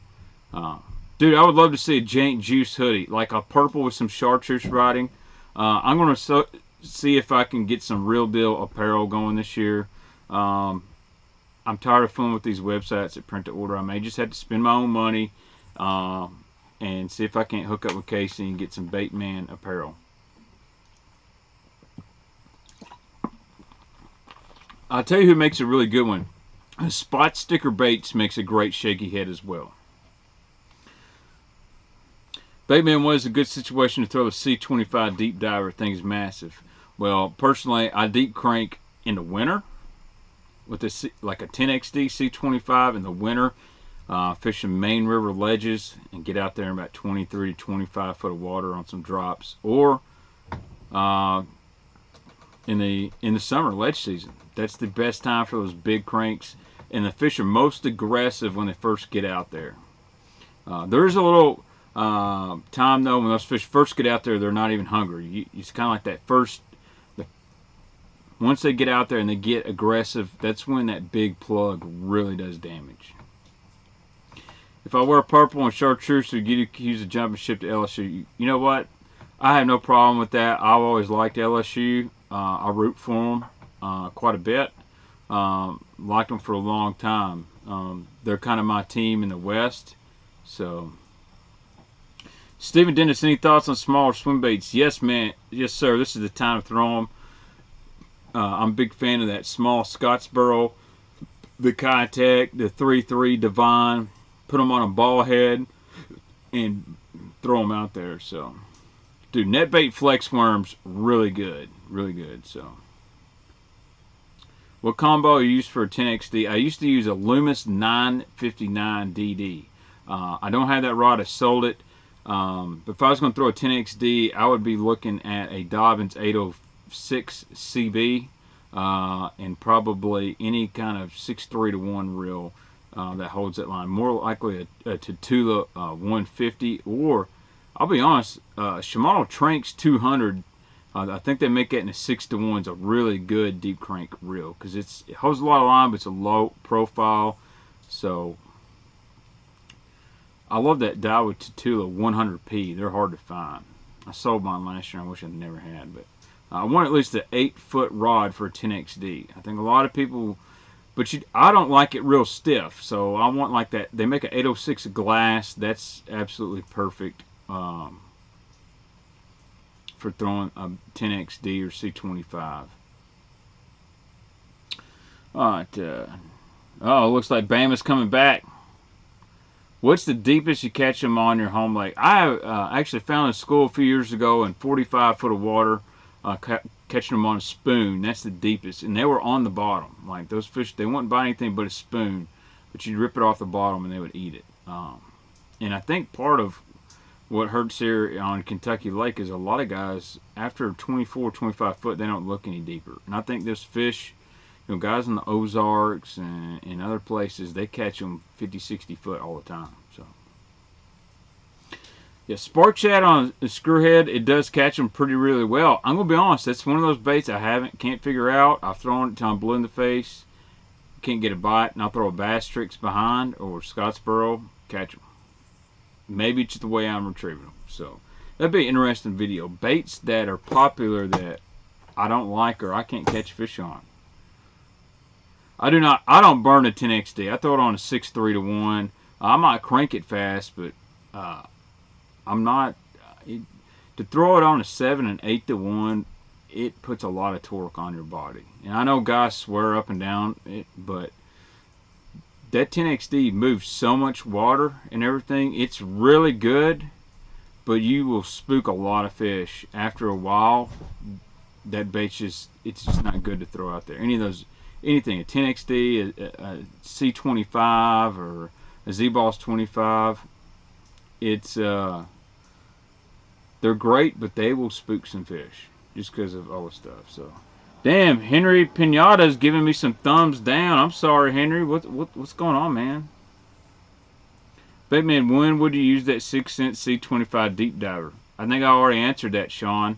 Dude, I would love to see a Jank Juice hoodie, like a purple with some chartreuse writing. I'm going to see if I can get some real deal apparel going this year. I'm tired of fooling with these websites that print to order. I may just have to spend my own money and see if I can't hook up with Casey and get some Baitman apparel. I'll tell you who makes a really good one. Spot Sticker Baits makes a great shaky head as well. Baitman, was a good situation to throw a C25 deep diver. Thing's massive. Well, personally, I deep crank in the winter with like a 10XD C25 in the winter, fishing main river ledges and get out there in about 23 to 25 foot of water on some drops, or in the summer ledge season. That's the best time for those big cranks, and the fish are most aggressive when they first get out there. There's a little time though when those fish first get out there, they're not even hungry. It's kind of like that first. Once they get out there and they get aggressive, that's when that big plug really does damage. If I wear purple and chartreuse to get accused of jumping ship to LSU, you know what? I have no problem with that. I've always liked LSU. I root for them quite a bit. Liked them for a long time. They're kind of my team in the West. So, Stephen Dennis, any thoughts on smaller swim baits? Yes, man. Yes, sir. This is the time to throw them. I'm a big fan of that small Scottsboro, the Kitech, the 3.3 Divine. Put them on a ball head and throw them out there. So, dude, NetBait Flex Worms, really good. Really good. So, what combo you use for a 10XD? I used to use a Loomis 959 DD. I don't have that rod. I sold it. But if I was going to throw a 10XD, I would be looking at a Dobbins 806 CB and probably any kind of 6.3 to 1 reel that holds that line. More likely a Tatula 150, or I'll be honest, Shimano Tranks 200. I think they make that in a 6 to 1. It's a really good deep crank reel because it holds a lot of line, but it's a low profile. So I love that Daiwa Tatula 100p. They're hard to find. I sold mine last year. I wish I'd never had, but I want at least an 8-foot rod for a 10XD. I think a lot of people, but I don't like it real stiff, so I want like that. They make an 806 glass. That's absolutely perfect for throwing a 10XD or C25. Alright, oh, looks like Bama's coming back. What's the deepest you catch them on your home lake? I actually found a school a few years ago in 45 foot of water, catching them on a spoon. That's the deepest, and they were on the bottom. Like those fish, they wouldn't bite anything but a spoon, but you'd rip it off the bottom and they would eat it. And I think part of what hurts here on Kentucky Lake is a lot of guys, after 24, 25 foot, they don't look any deeper. And I think this fish, you know, guys in the Ozarks and in other places, they catch them 50, 60 foot all the time. So, yeah, Spark Chat on the screwhead, it does catch them pretty really well. I'm gonna be honest, that's one of those baits I can't figure out. I've thrown it till I'm blue in the face, can't get a bite, and I'll throw a Bass Tricks behind or Scottsboro, catch them. Maybe it's the way I'm retrieving them. So that'd be an interesting video. Baits that are popular that I don't like or I can't catch fish on. I don't burn a 10XD. I throw it on a 6.3 to 1. I might crank it fast, but I'm not. To throw it on a 7 and 8 to 1, it puts a lot of torque on your body. And I know guys swear up and down it, but that 10XD moves so much water and everything. It's really good, but you will spook a lot of fish. After a while, that bait's it's just not good to throw out there. Anything, a 10XD, a C25, or a Z-Boss 25, they're great, but they will spook some fish just because of all the stuff. So, damn, Henry Pinata's giving me some thumbs down. I'm sorry, Henry. What's going on, man? Baitman, when would you use that 6-cent C25 deep diver? I think I already answered that, Sean.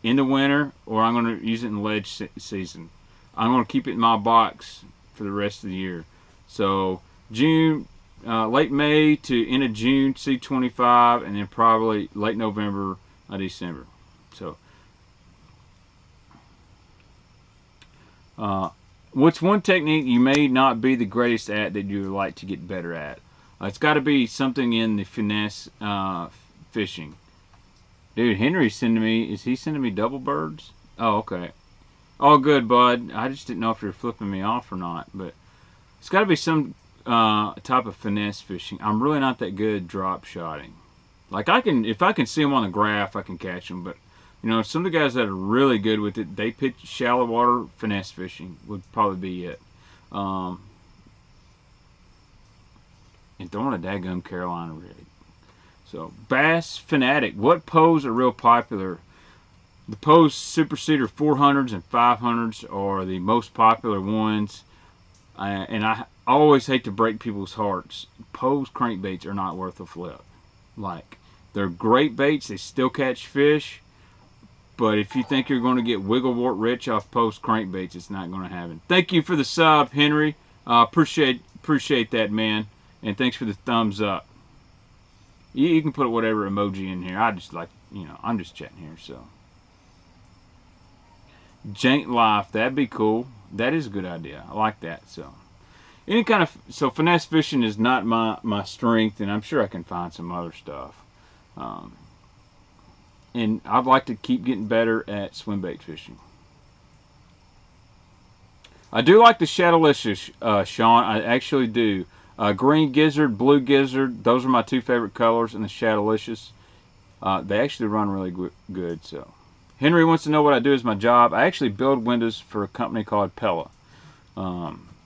In the winter, or I'm going to use it in ledge season. I'm going to keep it in my box for the rest of the year. So June, late May to end of June, C25, and then probably late November, December. So, what's one technique you may not be the greatest at that you would like to get better at? It's got to be something in the finesse fishing. Dude, Henry's sending me, is he sending me double birds? Oh, okay. All good, bud. I just didn't know if you were flipping me off or not, but it's got to be some type of finesse fishing. I'm really not that good at drop shotting. Like if I can see them on the graph, I can catch them, but you know, some of the guys that are really good with it, they pitch shallow water finesse fishing would probably be it. And throwing a daggum Carolina rig. So, Bass Fanatic. What poes are real popular? The Pose Super Cedar 400s and 500s are the most popular ones. And I always hate to break people's hearts. Pose crankbaits are not worth a flip. Like, they're great baits. They still catch fish. But if you think you're going to get wiggle wart rich off Pose crankbaits, it's not going to happen. Thank you for the sub, Henry. Appreciate that, man. And thanks for the thumbs up. You can put whatever emoji in here. I just like, you know, I'm just chatting here, so. Jank Life, that'd be cool. That is a good idea. I like that. So, any kind of, so finesse fishing is not my strength, and I'm sure I can find some other stuff. And I'd like to keep getting better at swim bait fishing. I do like the Shadowlicious, Sean. I actually do. Green gizzard, blue gizzard, those are my two favorite colors, and the Shadowlicious. They actually run really good. So, Henry wants to know what I do as my job. I actually build windows for a company called Pella.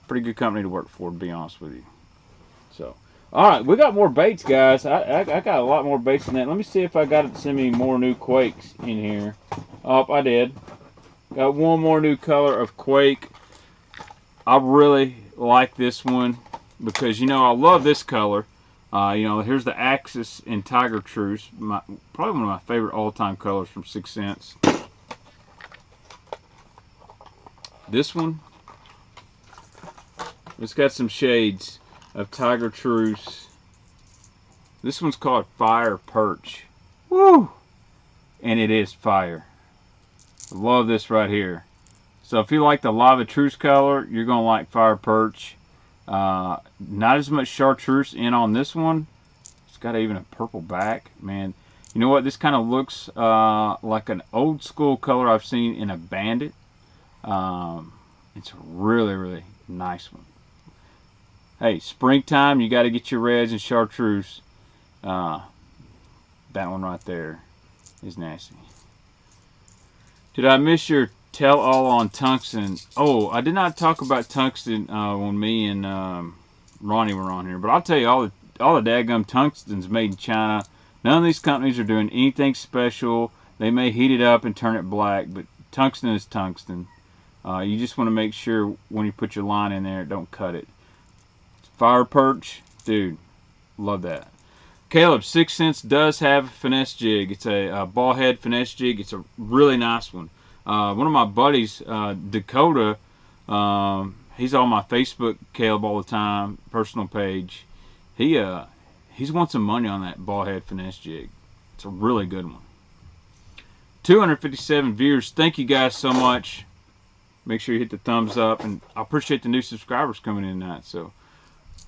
Pretty good company to work for, to be honest with you. So, all right, we got more baits, guys. I got a lot more baits than that. Let me see if I got it to send me more new Quakes in here. Oh, I did. Got one more new color of Quake. I really like this one because, you know, I love this color. You know, here's the Axis and Tiger Truce. Probably one of my favorite all-time colors from 6 cents. This one, it's got some shades of Tiger Truce. This one's called Fire Perch. Woo! And it is fire. I love this right here. So if you like the Lava Truce color, you're going to like Fire Perch. Not as much chartreuse in on this one. It's got even a purple back. Man, you know what? This kind of looks like an old school color I've seen in a Bandit. It's a really, really nice one. Hey, springtime, you got to get your reds and chartreuse. That one right there is nasty. Did I miss your tell-all on tungsten? Oh, I did not talk about tungsten when me and Ronnie were on here. But I'll tell you, all the daggum tungsten's made in China. None of these companies are doing anything special. They may heat it up and turn it black, but tungsten is tungsten. You just want to make sure when you put your line in there, don't cut it. Fire Perch, dude, love that. Caleb, 6 Cents does have a finesse jig. It's a ball head finesse jig. It's a really nice one. One of my buddies, Dakota, he's on my Facebook, Caleb, all the time, personal page. He's won some money on that ball head finesse jig. It's a really good one. 257 viewers. Thank you guys so much. Make sure you hit the thumbs up, and I appreciate the new subscribers coming in tonight. So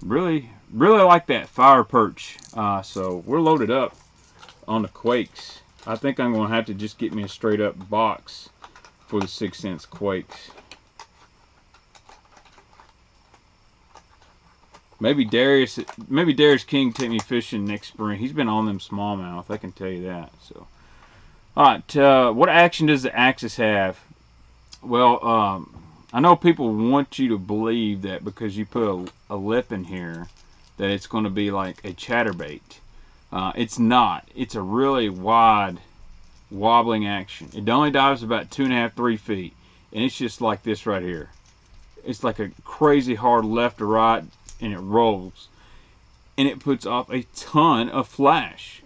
really, really like that Fire Perch. So we're loaded up on the Quakes. I think I'm going to have to just get me a straight up box for the 6 Cents Quakes. Maybe Darius King take me fishing next spring. He's been on them smallmouth, I can tell you that. So, all right, what action does the Axis have? Well, I know people want you to believe that because you put a lip in here that it's going to be like a chatterbait. It's not. It's a really wide, wobbling action. It only dives about 2.5, 3 feet, and it's just like this right here. It's like a crazy hard left to right, and it rolls, and it puts off a ton of flash.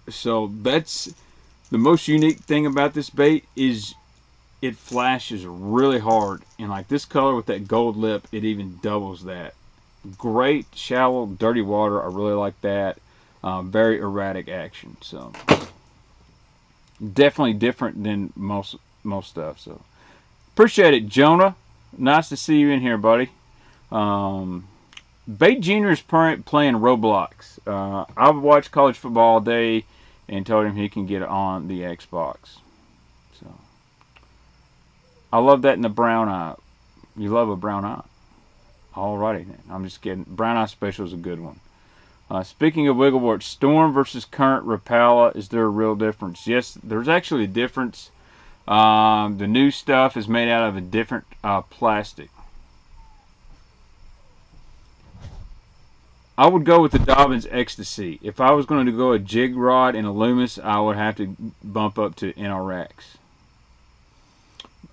So that's the most unique thing about this bait is it flashes really hard, and like this color with that gold lip, it even doubles that. Great shallow, dirty water. I really like that. Very erratic action. So definitely different than most stuff. So appreciate it, Jonah. Nice to see you in here, buddy. Bait Junior's playing Roblox. I've watched college football all day and told him he can get it on the Xbox. So I love that in the brown eye. You love a brown eye. Alrighty then. I'm just kidding. Brown eye special is a good one. Speaking of wigglewort, storm versus current Rapala, is there a real difference? Yes, there's actually a difference. The new stuff is made out of a different plastic. I would go with the Dobbins Ecstasy. If I was going to go a jig rod and a Loomis, I would have to bump up to NRX.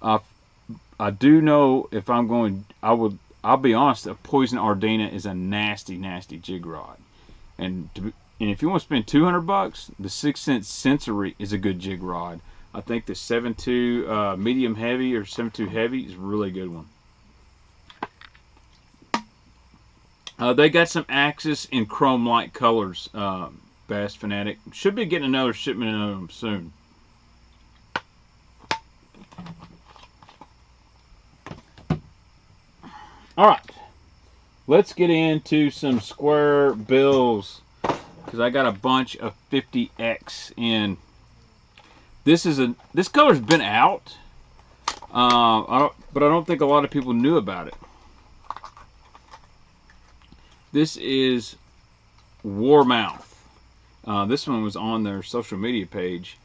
I do know if I'm going, I'll be honest, a Poison Ardena is a nasty, nasty jig rod. And if you want to spend $200, the 6 Cents Sensory is a good jig rod. I think the 7.2 medium heavy or 7.2 heavy is a really good one. They got some Axis in chrome light colors. Bass Fanatic should be getting another shipment of them soon. Alright, let's get into some square bills, because I got a bunch of 50X in. This color's been out, but I don't think a lot of people knew about it. This is Warmouth. This one was on their social media page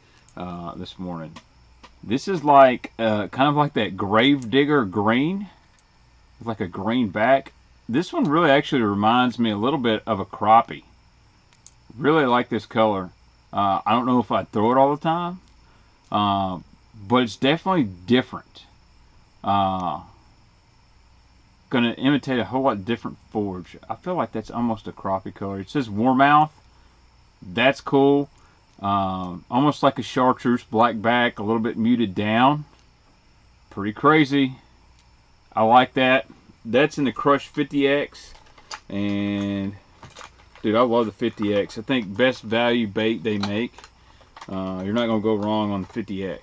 this morning. This is like kind of like that Gravedigger green. It's like a green back. This one really actually reminds me a little bit of a crappie. Really like this color. I don't know if I'd throw it all the time, but it's definitely different. Gonna imitate a whole lot different forage. I feel like that's almost a crappie color. It says Warmouth. That's cool. Almost like a chartreuse black back, a little bit muted down. Pretty crazy. I like that. That's in the Crush 50X. And Dude, I love the 50X. I think best value bait they make. You're not going to go wrong on the 50X.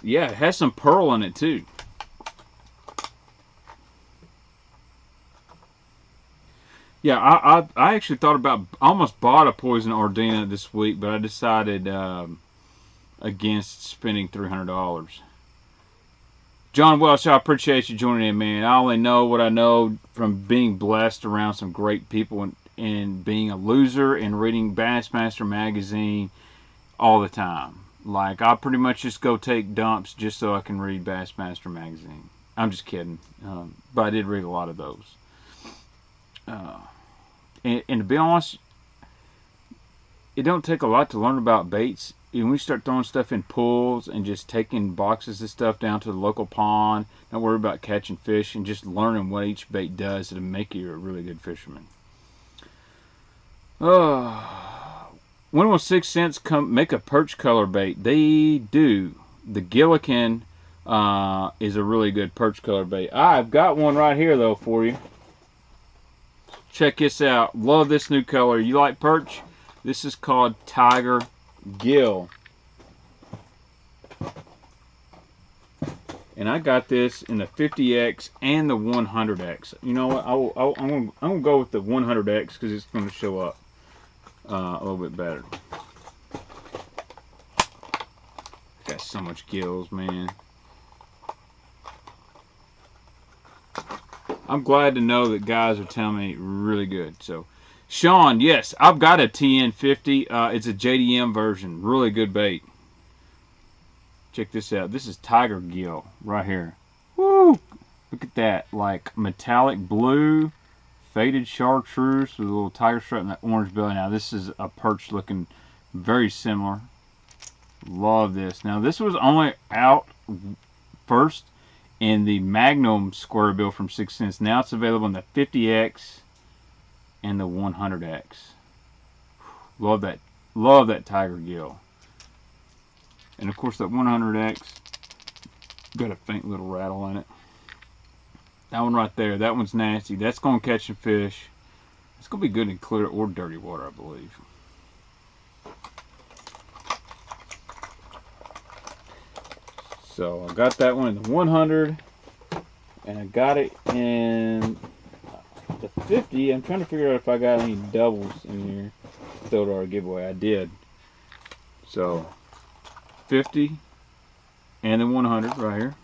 Yeah, it has some pearl in it too. Yeah, I actually thought about, almost bought a poison Ardena this week, but I decided against spending $300. John Welsh, I appreciate you joining in, man. I only know what I know from being blessed around some great people and being a loser and reading Bassmaster magazine all the time. Like, I pretty much just go take dumps just so I can read Bassmaster magazine. I'm just kidding. But I did read a lot of those. And to be honest, it don't take a lot to learn about baits. When we start throwing stuff in pools and just taking boxes of stuff down to the local pond, don't worry about catching fish, and just learning what each bait does to make you a really good fisherman. When will 6 cents make a perch color bait? They do. The Gillikin is a really good perch color bait. I've got one right here though for you. Check this out. Love this new color. You like perch? This is called Tiger Gill. And I got this in the 50X and the 100X. You know what? I'm gonna go with the 100X because it's going to show up a little bit better. Got so much gills, man. I'm glad to know that guys are telling me really good. So, Sean, yes, I've got a TN50. It's a JDM version. Really good bait. Check this out. This is Tiger Gill right here. Woo! Look at that. Like metallic blue, faded chartreuse with a little tiger stripe and that orange belly. Now, this is a perch looking very similar. Love this. Now, this was only out first in the Magnum square bill from 6 cents. Now it's available in the 50X and the 100X. Love that Tiger Gill. And of course that 100X got a faint little rattle in it. That one right there, that one's nasty. That's going to catch some fish. It's going to be good in clear or dirty water, I believe. So I got that one in the 100, and I got it in the 50. I'm trying to figure out if I got any doubles in here. Throw it our giveaway. I did. So 50 and the 100 right here.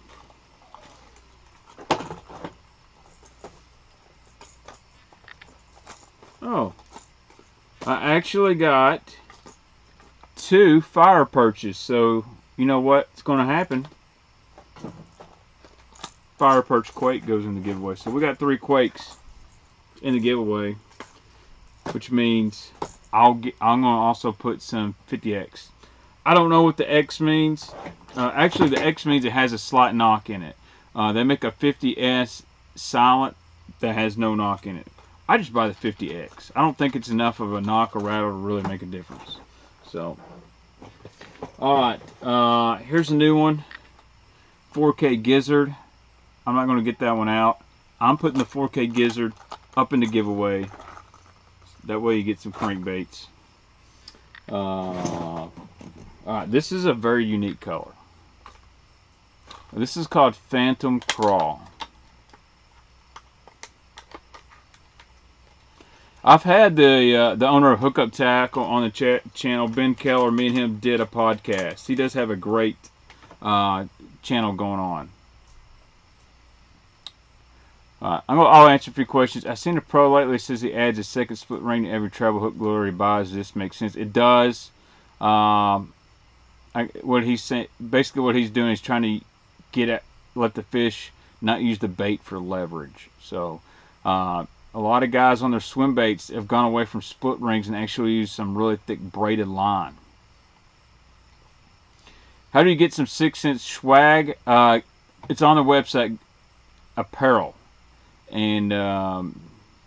Oh, I actually got 2 fire perches. So you know what's going to happen? Fire perch quake goes in the giveaway. So we got 3 quakes in the giveaway, which means I'm going to also put some 50X. I don't know what the X means. Actually, the X means it has a slight knock in it. They make a 50S silent that has no knock in it. I just buy the 50X. I don't think it's enough of a knock or rattle to really make a difference. So, alright, here's a new one. 4K Gizzard. I'm not going to get that one out. I'm putting the 4K Gizzard up in the giveaway. That way you get some crankbaits. Alright, this is a very unique color. This is called Phantom Craw. I've had the owner of Hookup Tackle on the channel, Ben Keller. Me and him did a podcast. He does have a great channel going on. I'll answer a few questions. I've seen a pro lately says he adds a second split ring to every treble hook lure he buys. This makes sense. It does. What he's saying, basically, what he's doing is trying to let the fish not use the bait for leverage. So, a lot of guys on their swim baits have gone away from split rings and actually use some really thick braided line. How do you get some 6 cent swag? It's on the website, apparel. And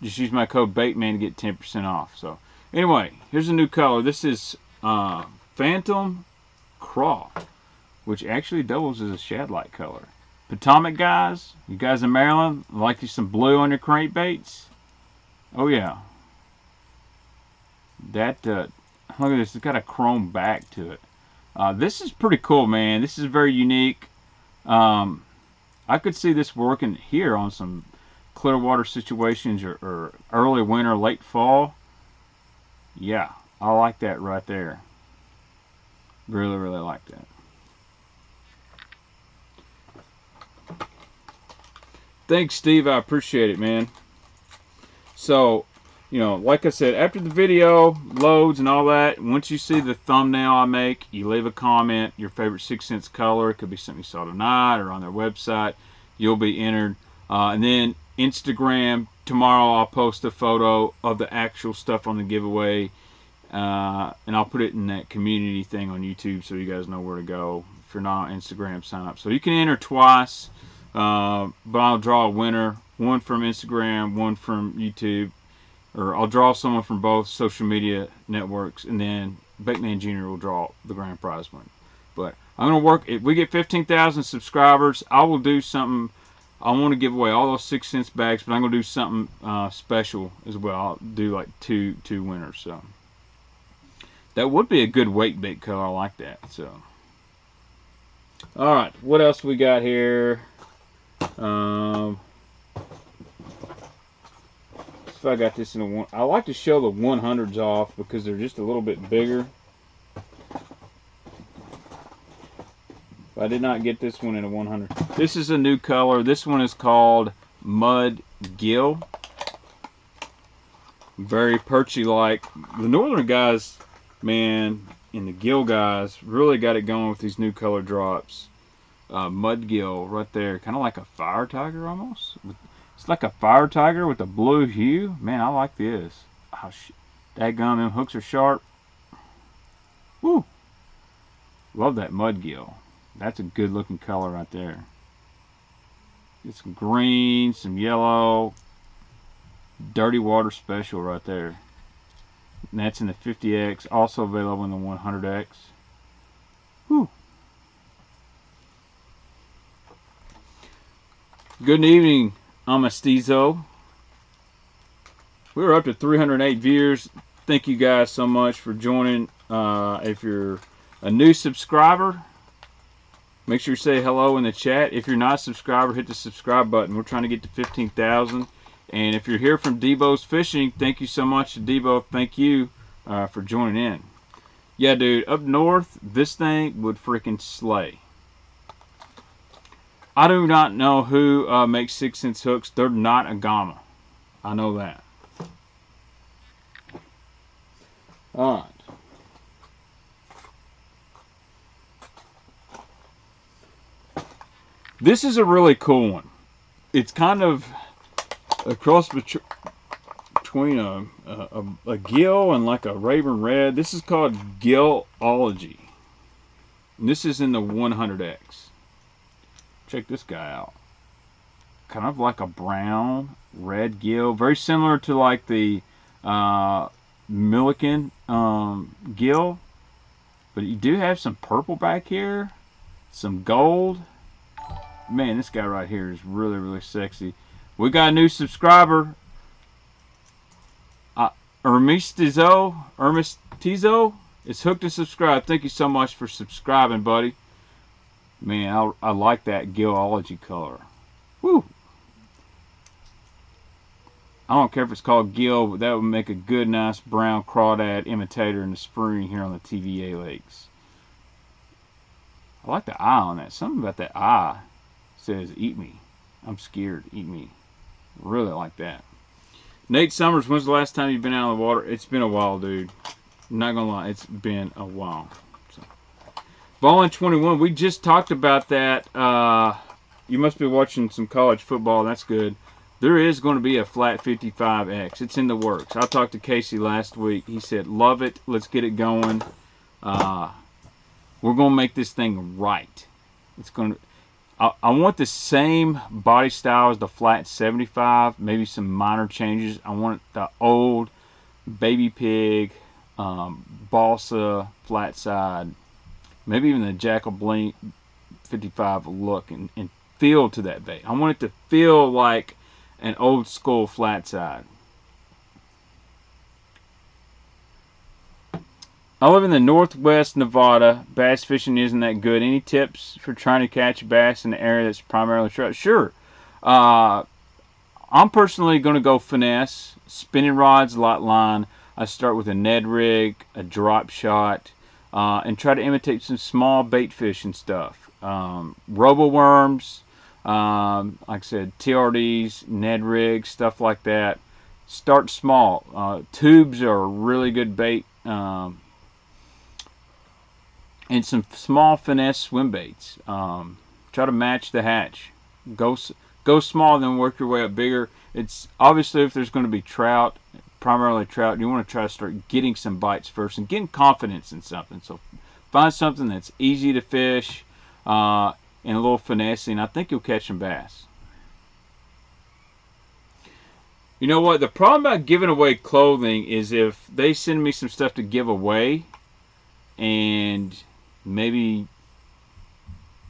just use my code Baitman to get 10% off. So anyway, here's a new color. This is Phantom Craw, which actually doubles as a shad-like color. Potomac guys, you guys in Maryland, like you some blue on your crankbaits? Oh yeah. That look at this, it's got a chrome back to it. This is pretty cool, man. This is very unique. I could see this working here on some clear water situations or early winter, late fall. Yeah, I like that right there. Really, really like that. Thanks, Steve. I appreciate it, man. So, you know, like I said, after the video loads and all that, once you see the thumbnail I make, you leave a comment, your favorite 6 cents color. It could be something you saw tonight or on their website. You'll be entered. And then Instagram, tomorrow I'll post a photo of the actual stuff on the giveaway. And I'll put it in that community thing on YouTube so you guys know where to go. If you're not on Instagram, sign up. So you can enter twice, but I'll draw a winner. One from Instagram, one from YouTube. Or I'll draw someone from both social media networks, and then Baitman Jr. will draw the grand prize winner. But I'm going to work, if we get 15,000 subscribers, I will do something. I want to give away all those 6 cents bags, but I'm going to do something special as well. I'll do like two winners. So that would be a good weight bait color. I like that. So, all right, what else we got here? If I got this in a one, I like to show the 100s off because they're just a little bit bigger. I did not get this one in a 100. This is a new color. This one is called Mud Gill. Very perchy like. The northern guys, man, and the gill guys really got it going with these new color drops. Mud Gill right there, kind of like a fire tiger almost. It's like a fire tiger with a blue hue. Man, I like this. Oh, dadgum, them hooks are sharp. Woo! Love that Mud Gill. That's a good looking color right there. Get some green, some yellow. Dirty water special right there. And that's in the 50X. Also available in the 100X. Woo! Good evening, Amastizo. We're up to 308 viewers. Thank you guys so much for joining. If you're a new subscriber, make sure you say hello in the chat. If you're not a subscriber, hit the subscribe button. We're trying to get to 15,000. And if you're here from Debo's Fishing, thank you so much to Debo. Thank you for joining in. Yeah, dude, up north, this thing would freaking slay. I do not know who makes 6 cents hooks. They're not a Gamma. I know that. Alright. This is a really cool one. It's kind of a cross between a gill and like a raven red. This is called Gillology. And this is in the 100X. Check this guy out. Kind of like a brown red gill, very similar to like the Milliken gill, but you do have some purple back here, some gold. Man, this guy right here is really, really sexy. We got a new subscriber, Ermistizo is hooked and subscribed. Thank you so much for subscribing, buddy. Man, I like that Gillology color. Woo! I don't care if it's called gill, but that would make a good, nice brown crawdad imitator in the spring here on the TVA lakes. I like the eye on that. Something about that eye says, eat me. I'm scared. Eat me. Really like that. Nate Summers, when's the last time you've been out of the water? It's been a while, dude. I'm not going to lie. It's been a while. Ballin' 21, we just talked about that. You must be watching some college football. That's good. There is going to be a flat 55X. It's in the works. I talked to Casey last week. He said, love it. Let's get it going. We're going to make this thing right. It's going to. I want the same body style as the flat 75. Maybe some minor changes. I want the old baby pig, balsa, flat side. Maybe even the Jackal Blink 55 look and feel to that bait. I want it to feel like an old school flat side. I live in the northwest Nevada. Bass fishing isn't that good. Any tips for trying to catch bass in an area that's primarily trout? Sure. Uh, I'm personally going to go finesse. Spinning rods, light line. I start with a Ned rig, a drop shot, and try to imitate some small bait fish and stuff. Robo worms, like I said, TRDs, Ned rigs, stuff like that. Start small. Tubes are a really good bait. And some small finesse swim baits. Try to match the hatch. Go small, then work your way up bigger. It's obviously, if there's going to be trout, primarily trout, you want to try to start getting some bites first and getting confidence in something. So find something that's easy to fish and a little finessing. I think you'll catch some bass. You know what? The problem about giving away clothing is if they send me some stuff to give away and maybe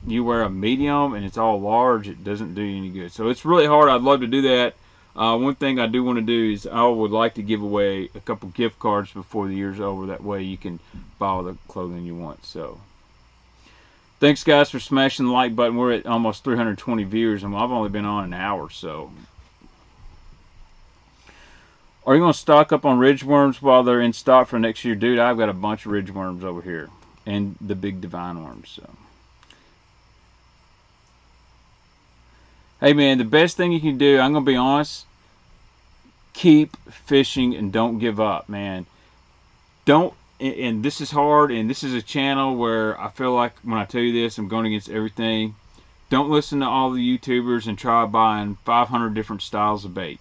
you wear a medium and it's all large, it doesn't do you any good. So it's really hard. I'd love to do that. One thing I do want to do is I would like to give away a couple gift cards before the year's over. That way you can buy all the clothing you want. So thanks, guys, for smashing the like button. We're at almost 320 viewers, and I've only been on an hour. So are you going to stock up on ridge worms while they're in stock for next year? Dude, I've got a bunch of ridge worms over here and the big divine worms. So hey, man, the best thing you can do, I'm going to be honest, keep fishing and don't give up, man. Don't, and this is hard, and this is a channel where I feel like when I tell you this, I'm going against everything. Don't listen to all the YouTubers and try buying 500 different styles of bait.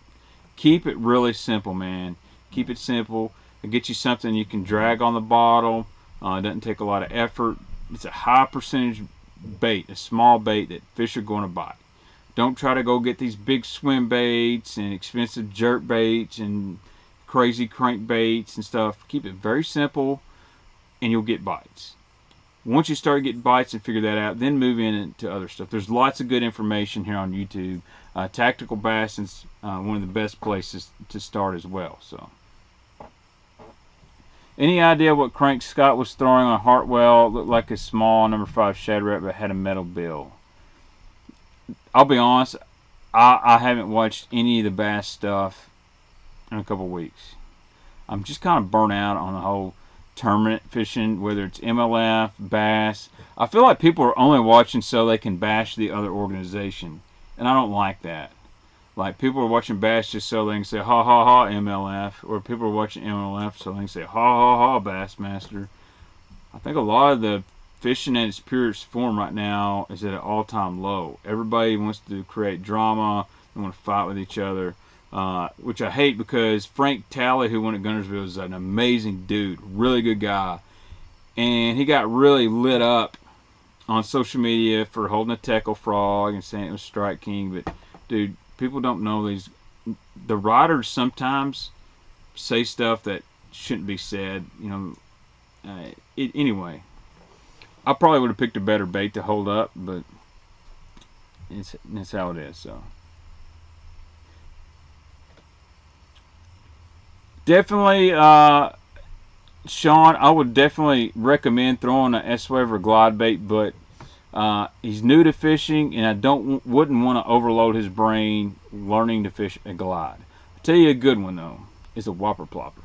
Keep it really simple, man. Keep it simple. And get you something you can drag on the bottle. It doesn't take a lot of effort. It's a high percentage bait, a small bait that fish are going to bite. Don't try to go get these big swim baits and expensive jerk baits and crazy crank baits and stuff. Keep it very simple and you'll get bites. Once you start getting bites and figure that out, then move into other stuff. There's lots of good information here on YouTube. Tactical Bass is one of the best places to start as well. So, any idea what crank Scott was throwing on Hartwell? It looked like a small number 5 Shad Rat, but had a metal bill. I'll be honest, I haven't watched any of the bass stuff in a couple weeks. I'm just kind of burnt out on the whole tournament fishing, whether it's MLF, bass. I feel like people are only watching so they can bash the other organization, and I don't like that. Like, people are watching bass just so they can say ha ha ha MLF, or people are watching MLF so they can say ha ha ha Bassmaster. I think a lot of the fishing at its purest form right now is at an all-time low. Everybody wants to create drama. They want to fight with each other, which I hate, because Frank Talley, who won at Guntersville, is an amazing dude, really good guy, and he got really lit up on social media for holding a tackle frog and saying it was Strike King. But dude, people don't know these. The riders sometimes say stuff that shouldn't be said. You know. Anyway. I probably would have picked a better bait to hold up, but it's how it is. So definitely, Sean, I would definitely recommend throwing an S-Wave or glide bait, but he's new to fishing, and I wouldn't want to overload his brain learning to fish a glide. I'll tell you a good one though is a Whopper Plopper.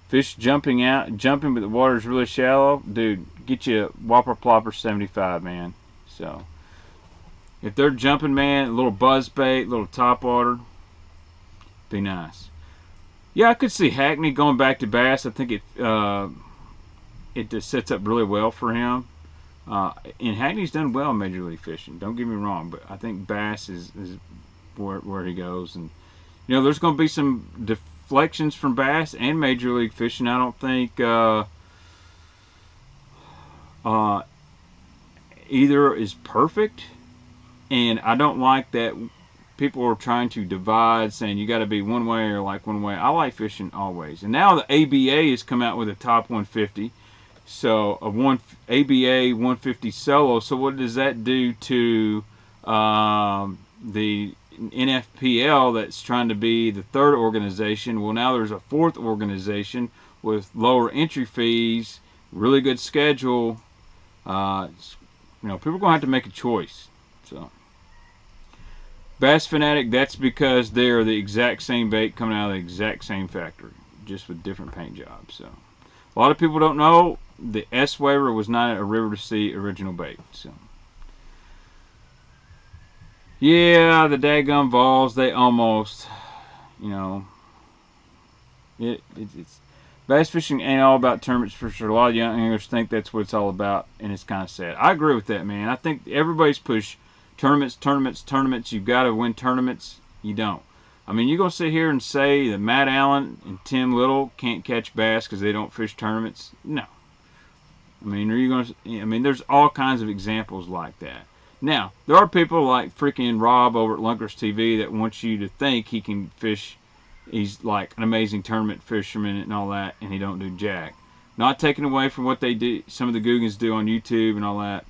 Fish jumping, but the water's really shallow. Dude, get you a Whopper Plopper 75, man. So, if they're jumping, man, a little buzz bait, a little top water, be nice. Yeah, I could see Hackney going back to bass. I think it just sets up really well for him. And Hackney's done well in Major League Fishing. Don't get me wrong, but I think bass is where he goes. And you know, there's going to be some deflections from bass and Major League Fishing. I don't think either is perfect, and I don't like that people are trying to divide, saying you got to be one way or like one way. I like fishing always. And now the ABA has come out with a top 150, so ABA 150 solo. So what does that do to the NFPL that's trying to be the third organization. Well, now there's a fourth organization with lower entry fees, really good schedule. People are gonna have to make a choice. So, Bass Fanatic, that's because they're the exact same bait coming out of the exact same factory, just with different paint jobs. So, a lot of people don't know the S waiver was not a River to Sea original bait. So, yeah, the daggum Vols, they almost, it's bass fishing ain't all about tournaments for sure. A lot of young anglers think that's what it's all about, and it's kind of sad. I agree with that, man. I think everybody's push tournaments. You've got to win tournaments. You don't. I mean, you're going to sit here and say that Matt Allen and Tim Little can't catch bass because they don't fish tournaments? No. I mean, are you going to? I mean, there's all kinds of examples like that. Now, there are people like freaking Rob over at Lunkers TV that wants you to think he can fish. He's like an amazing tournament fisherman and all that, and he don't do jack. Not taking away from what they do, some of the Googans do on YouTube and all that.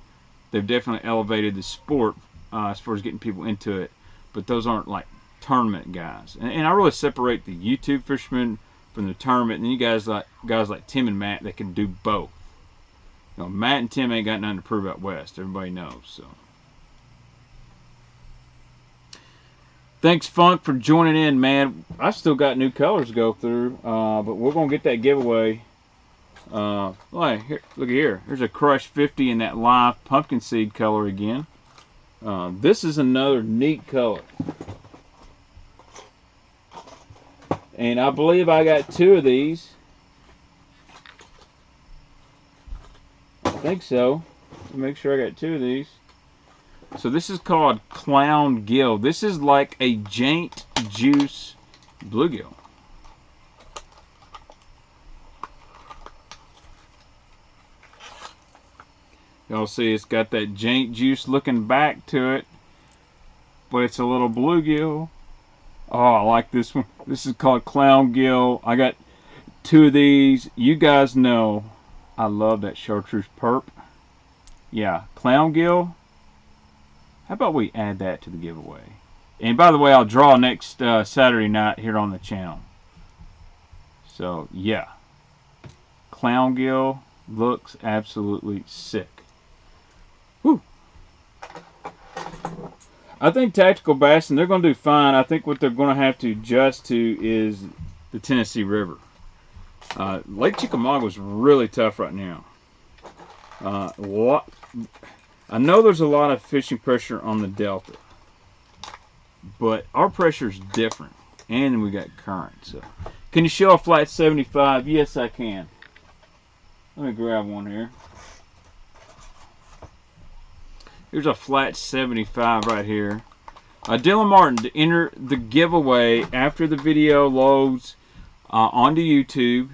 They've definitely elevated the sport as far as getting people into it, but those aren't like tournament guys. And I really separate the YouTube fishermen from the tournament. And then you guys like Tim and Matt that can do both. Matt and Tim ain't got nothing to prove out west. Everybody knows. So. Thanks, Funk, for joining in, man. I still got new colors to go through, but we're going to get that giveaway. Look at here. There's a Crush 50 in that live pumpkin seed color again. This is another neat color. And I believe I got two of these. I think so. Make sure I got two of these. So this is called Clown Gill. This is like a Jaint Juice bluegill. Y'all see it's got that Jaint Juice looking back to it, but it's a little bluegill. Oh, I like this one. This is called Clown Gill. I got two of these. You guys know I love that chartreuse perp. Yeah, Clown Gill. How about we add that to the giveaway? And by the way, I'll draw next Saturday night here on the channel. So, yeah. Clown Gill looks absolutely sick. Whew. I think Tactical Bass, and they're going to do fine. I think what they're going to have to adjust to is the Tennessee River. Lake Chickamauga is really tough right now. I know there's a lot of fishing pressure on the Delta, but our pressure is different, and we got current. So, can you show a flat 75? Yes, I can. Let me grab one here. Here's a flat 75 right here. Dylan Martin, to enter the giveaway after the video loads onto YouTube,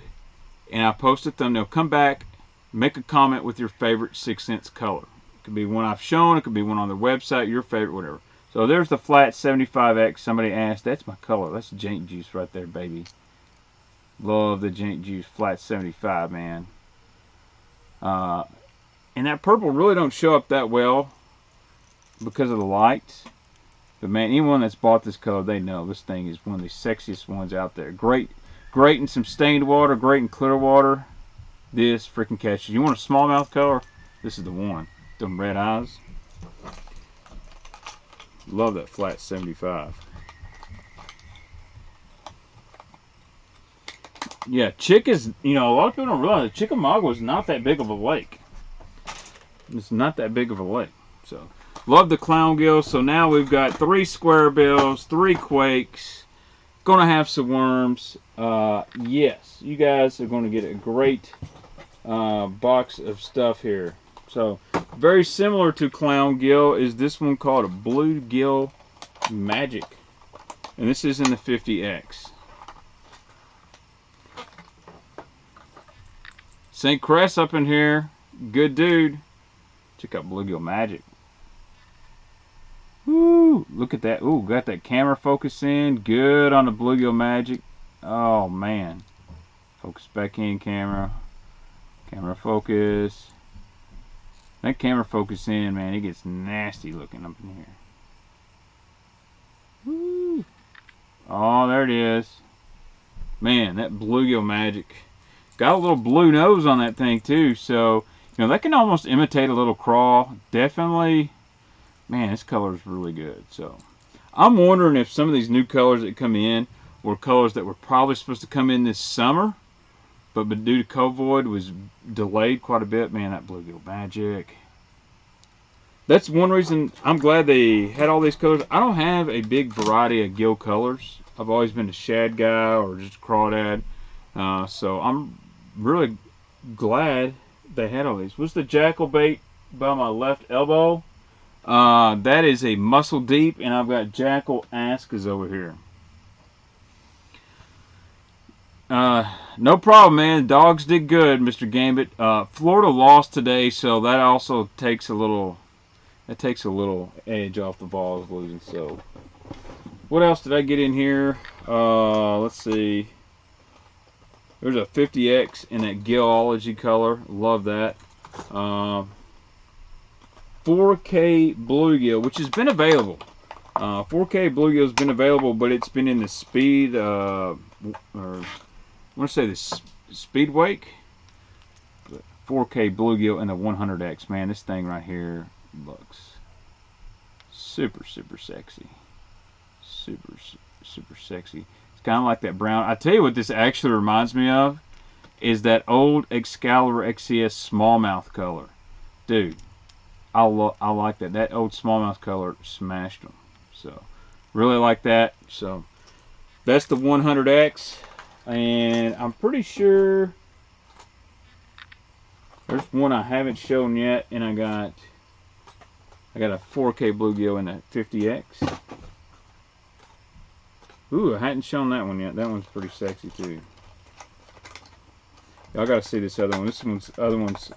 and I post a thumbnail, come back, make a comment with your favorite 6-cents color. It could be one I've shown, it could be one on their website, your favorite, whatever. So there's the flat 75X. Somebody asked, that's my color. That's Jaint Juice right there, baby. Love the Jaint Juice flat 75, man. And that purple really don't show up that well because of the lights. But man, anyone that's bought this color, they know this thing is one of the sexiest ones out there. Great in some stained water, great in clear water. This freaking catches. You want a smallmouth color? This is the one. Them red eyes. Love that flat 75. Yeah, Chick is, a lot of people don't realize that Chickamauga is not that big of a lake. It's not that big of a lake. So, love the Clown Gill. So now we've got 3 square bills, 3 quakes. Gonna have some worms. Yes, you guys are gonna get a great box of stuff here. So, very similar to Clown Gill is this one called a Bluegill Magic. And this is in the 50X. St. Cress up in here. Good dude. Check out Bluegill Magic. Woo! Look at that. Ooh, got that camera focus in. Good on the Bluegill Magic. Oh, man. Focus back in, camera. Camera focus. That camera focus in, man, it gets nasty looking up in here. Oh, there it is. Man, that Bluegill Magic. Got a little blue nose on that thing too, so you know that can almost imitate a little craw. Definitely, man, this color is really good. So I'm wondering if some of these new colors that come in were colors that were probably supposed to come in this summer, but due to COVID was delayed quite a bit. Man, that Bluegill Magic. That's one reason I'm glad they had all these colors. I don't have a big variety of gill colors. I've always been a shad guy or just crawdad. So I'm really glad they had all these. What's the jackal bait by my left elbow? That is a muscle deep, and I've got jackal ascas over here. No problem, man. Dogs did good, Mr. Gambit. Florida lost today, so that also takes a little edge off the Vols losing. So, what else did I get in here? Let's see. There's a 50X in that Gillology color. Love that. 4K Bluegill, which has been available. 4K Bluegill has been available, but it's been in the speed, or I want to say the speed wake. 4K Bluegill in the 100X. Man, this thing right here looks super sexy. Super sexy. It's kind of like that brown. I tell you what this actually reminds me of is that old Excalibur XCS smallmouth color. Dude, I like that. That old smallmouth color smashed them. So, really like that. So, that's the 100X. And I'm pretty sure there's one I haven't shown yet, and I got a 4K Bluegill in that 50X. Ooh, I hadn't shown that one yet. That one's pretty sexy too. Y'all gotta see this other one. This other one's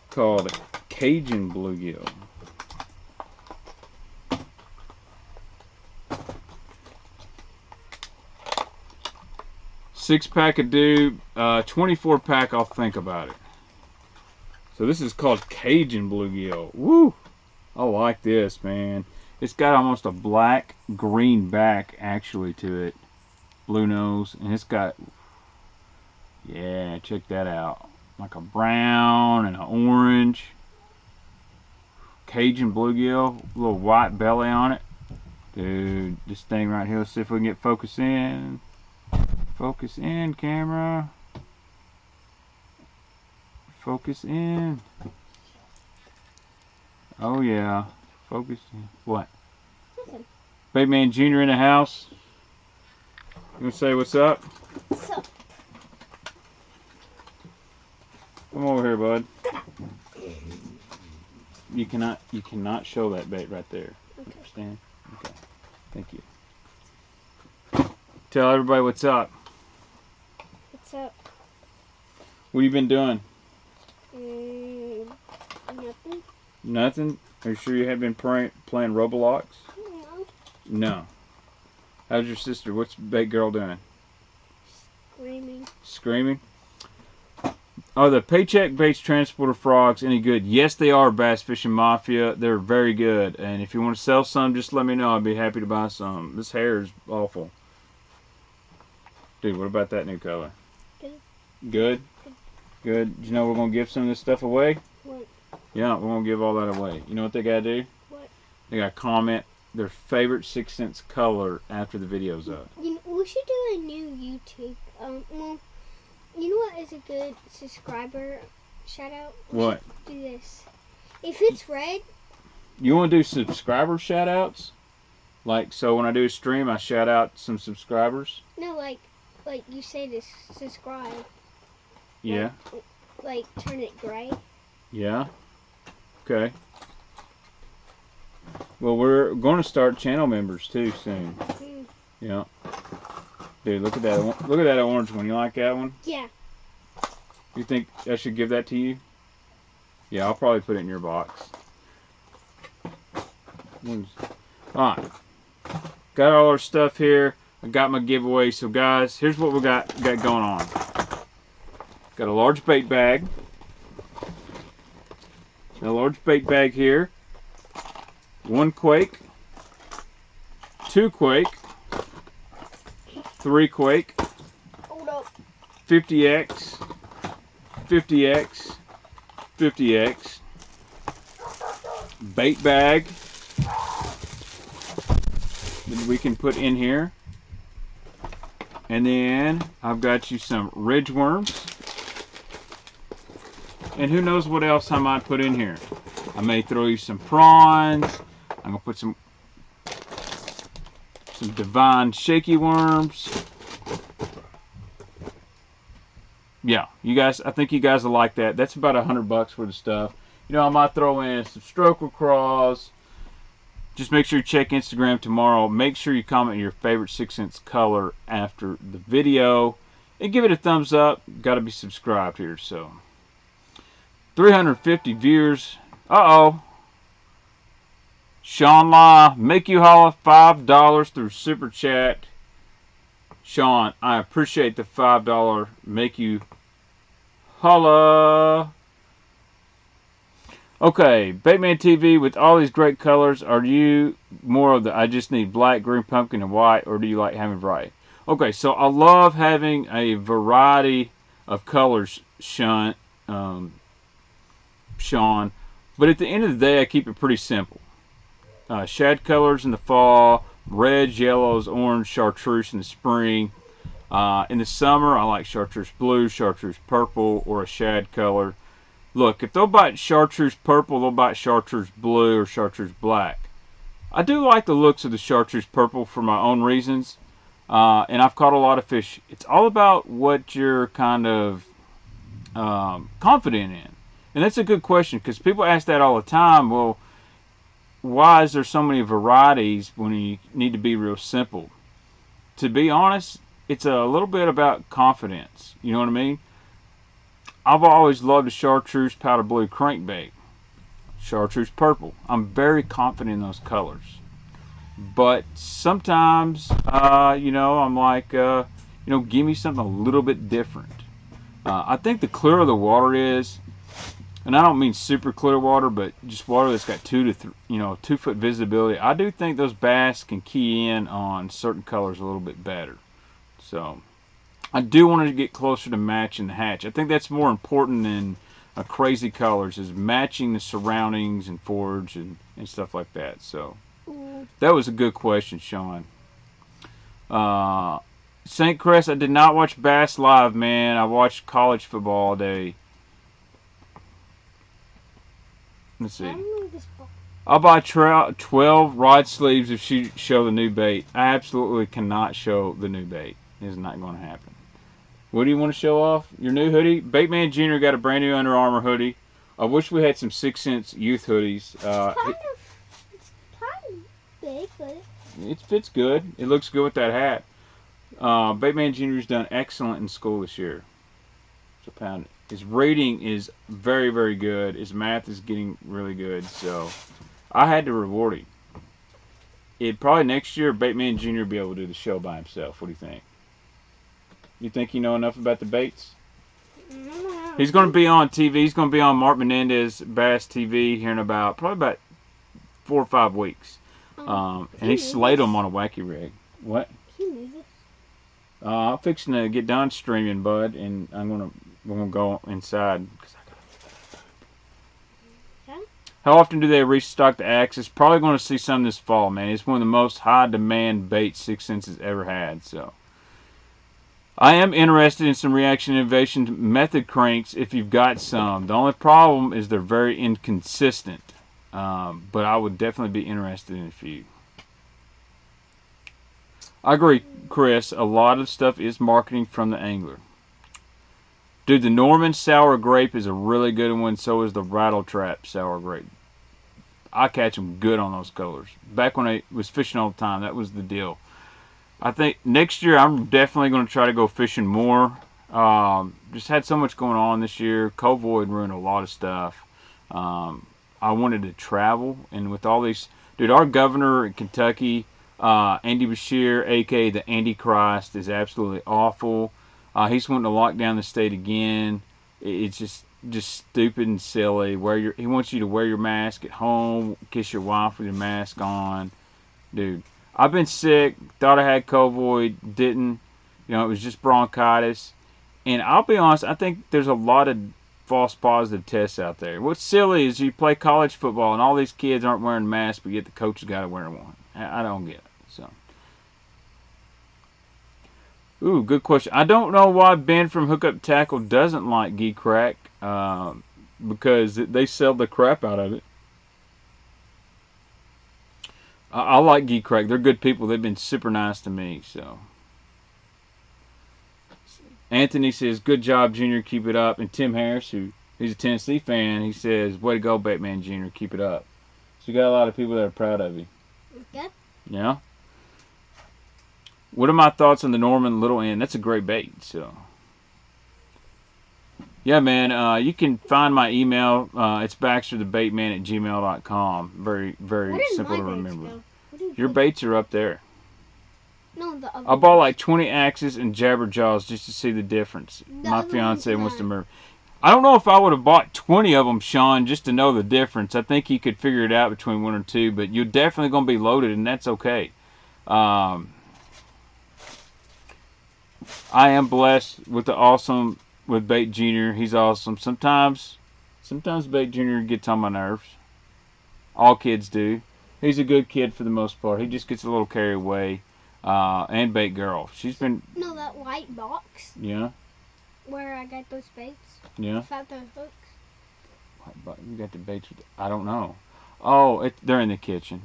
called Cajun Bluegill. Six-pack of dude, 24-pack. I'll think about it. So this is called Cajun Bluegill. Woo! I like this, man. It's got almost a black-green back, actually, to it. Blue nose. And it's got... Yeah, check that out. Like a brown and an orange. Cajun Bluegill. Little white belly on it. Dude, this thing right here. Let's see if we can get focus in. Focus in, camera. Focus in. Oh, yeah. Focus in. What? Listen. Baitman Jr. in the house. You want to say what's up? What's up? Come over here, bud. You cannot show that bait right there. Okay. Understand? Okay. Thank you. Tell everybody what's up. What's up? What have you been doing? Nothing. Nothing? Are you sure you had been playing Roblox? No. No. How's your sister? What's bait girl doing? Screaming. Screaming? Are the paycheck baits transporter frogs any good? Yes, they are, Bass Fishing Mafia. They're very good. And if you want to sell some, just let me know. I'd be happy to buy some. This hair is awful. Dude, what about that new color? Good. Good? Good. Do you know we're going to give some of this stuff away? What? Yeah, we're going to give all that away. You know what they got to do? What? They got to comment their favorite 6th Sense color after the video's up. You know, we should do a new YouTube. Well, you know what is a good subscriber shout out? What? Do this. If it's red. You want to do subscriber shout outs? Like, so when I do a stream, I shout out some subscribers? No, like you say to subscribe. Yeah. Like turn it gray. Yeah. Okay. Well, we're going to start channel members too soon. Mm. Yeah. Dude, look at that. Look at that orange one. You like that one? Yeah. You think I should give that to you? Yeah, I'll probably put it in your box. Alright. Got all our stuff here. I got my giveaway. So guys, here's what we got going on. Got a large bait bag. A large bait bag here. 1 quake. 2 quake. 3 Quake, Hold up. 50X, 50X, 50X, bait bag that we can put in here. And then I've got you some ridge worms. And who knows what else I might put in here. I may throw you some prawns. I'm going to put some divine shaky worms. Yeah, you guys, I think you guys will like that. That's about $100 worth of stuff. You know, I might throw in some stroker craws. Just make sure you check Instagram tomorrow. Make sure you comment your favorite 6-cents color after the video. And give it a thumbs up. Got to be subscribed here. So, 350 viewers. Uh-oh. Sean La, make you holla $5 through Super Chat. Sean, I appreciate the $5 make you holla. Okay, Baitman TV, with all these great colors, are you more of the I just need black, green, pumpkin, and white, or do you like having variety? Okay, so I love having a variety of colors, Sean, but at the end of the day, I keep it pretty simple. Shad colors in the fall, reds, yellows, orange, chartreuse in the spring. In the summer, I like chartreuse blue, chartreuse purple, or a shad color. Look, if they'll bite chartreuse purple, they'll bite chartreuse blue or chartreuse black. I do like the looks of the chartreuse purple for my own reasons, and I've caught a lot of fish. It's all about what you're kind of confident in. And that's a good question, because people ask that all the time. Well, why is there so many varieties when you need to be real simple? To be honest, it's a little bit about confidence. You know what I mean? I've always loved a chartreuse powder blue crankbait. Chartreuse purple. I'm very confident in those colors. But sometimes, you know, I'm like, you know, give me something a little bit different. I think the clearer the water is, and I don't mean super clear water, but just water that's got 2 foot visibility. I do think those bass can key in on certain colors a little bit better. So I do want to get closer to matching the hatch. I think that's more important than crazy colors, is matching the surroundings and forage and stuff like that. So that was a good question, Sean. St. Chris, I did not watch Bass Live, man. I watched college football all day. Let's see. I'll buy 12 rod sleeves if she show the new bait. I absolutely cannot show the new bait. It is not going to happen. What do you want to show off? Your new hoodie? Baitman Jr. got a brand new Under Armour hoodie. I wish we had some 6-cents youth hoodies. It's kind of big, but it fits good. It looks good with that hat. Baitman Jr. has done excellent in school this year. So pound it. His rating is very, very good. His math is getting really good. So I had to reward him. Probably next year, Baitman Jr. will be able to do the show by himself. What do you think? You think you know enough about the baits? He's going to be on TV. He's going to be on Mark Menendez Bass TV here in probably about 4 or 5 weeks. And he slayed him on a wacky rig. What? I'm fixing to get done streaming, bud, and we're gonna go inside. How often do they restock the axis? Probably going to see some this fall, man. It's one of the most high demand baits 6 Cents has ever had. So I am interested in some reaction innovation method cranks if you've got some. The only problem is they're very inconsistent, but I would definitely be interested in a few. I agree, Chris. A lot of stuff is marketing from the angler. Dude, the Norman Sour Grape is a really good one. So is the Rattle Trap Sour Grape. I catch them good on those colors. Back when I was fishing all the time, that was the deal. I think next year I'm definitely going to try to go fishing more. Just had so much going on this year. COVID ruined a lot of stuff. I wanted to travel, and with all these, dude, our governor in Kentucky, Andy Beshear, aka the Antichrist, is absolutely awful. He's wanting to lock down the state again. It's just stupid and silly. He wants you to wear your mask at home, kiss your wife with your mask on. Dude, I've been sick, thought I had COVID, didn't. You know, it was just bronchitis. And I'll be honest, I think there's a lot of false positive tests out there. What's silly is you play college football and all these kids aren't wearing masks, but yet the coach has got to wear one. I don't get it. So, ooh, good question. I don't know why Ben from Hookup Tackle doesn't like Geek Crack, because they sell the crap out of it. I like Geek Crack. They're good people. They've been super nice to me. So, Anthony says, "Good job, Junior. Keep it up." And Tim Harris, he's a Tennessee fan, he says, "Way to go, Baitman Junior. Keep it up." So you got a lot of people that are proud of you. Okay. Yeah. What are my thoughts on the Norman Little End? That's a great bait. So, yeah, man. You can find my email. It's BaxterTheBaitman@gmail.com. Very, very simple to remember. Your baits are up there. No, the other I bought like 20 axes and jabberjaws just to see the difference. My fiance wants to move. I don't know if I would have bought 20 of them, Sean, just to know the difference. I think he could figure it out between one or two, but you're definitely going to be loaded, and that's okay. I am blessed with Bait Junior. He's awesome. Sometimes Bait Junior gets on my nerves. All kids do. He's a good kid for the most part. He just gets a little carried away. And Bait Girl. She's been... No, that white box. Yeah? Where I got those baits. Yeah? Without those hooks. You got the baits with... I don't know. Oh, they're in the kitchen.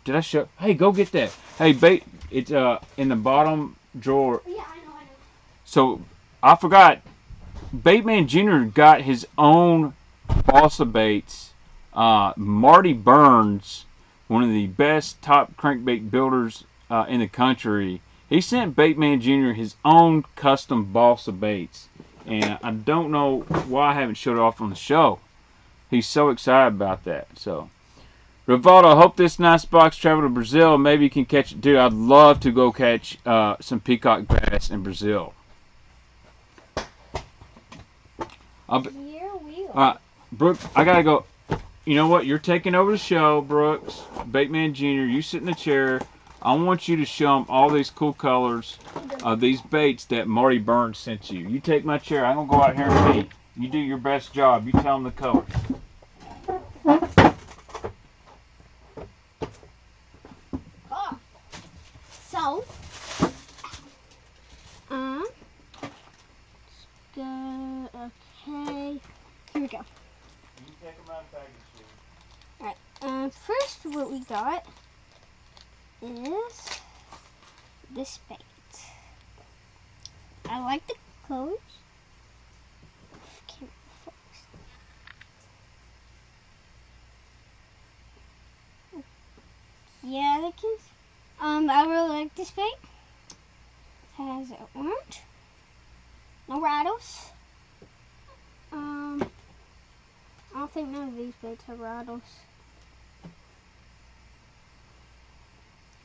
Did I show... Hey, go get that. Hey, bait... It's in the bottom drawer. Yeah, I know. So, I forgot. Baitman Jr. got his own balsa baits. Marty Burns, one of the best top crankbait builders in the country, he sent Baitman Jr. his own custom balsa baits. And I don't know why I haven't showed it off on the show. He's so excited about that. So, Rivaldo, I hope this nice box travel to Brazil. Maybe you can catch it. Dude, I'd love to go catch some peacock bass in Brazil. Here we are. Brooke, I gotta go. You know what? You're taking over the show, Brooks. Baitman Jr., you sit in the chair. I want you to show them all these cool colors of these baits that Marty Burns sent you. You take my chair. I'm going to go out here and bait. You do your best job. You tell them the colors. Oh. So, okay. Here we go. You take them out of the package. Alright, first what we got is this bait. I like the colors. Can't focus. Yeah, they can. I really like this bait. It has orange, no rattles. I don't think none of these baits have rattles.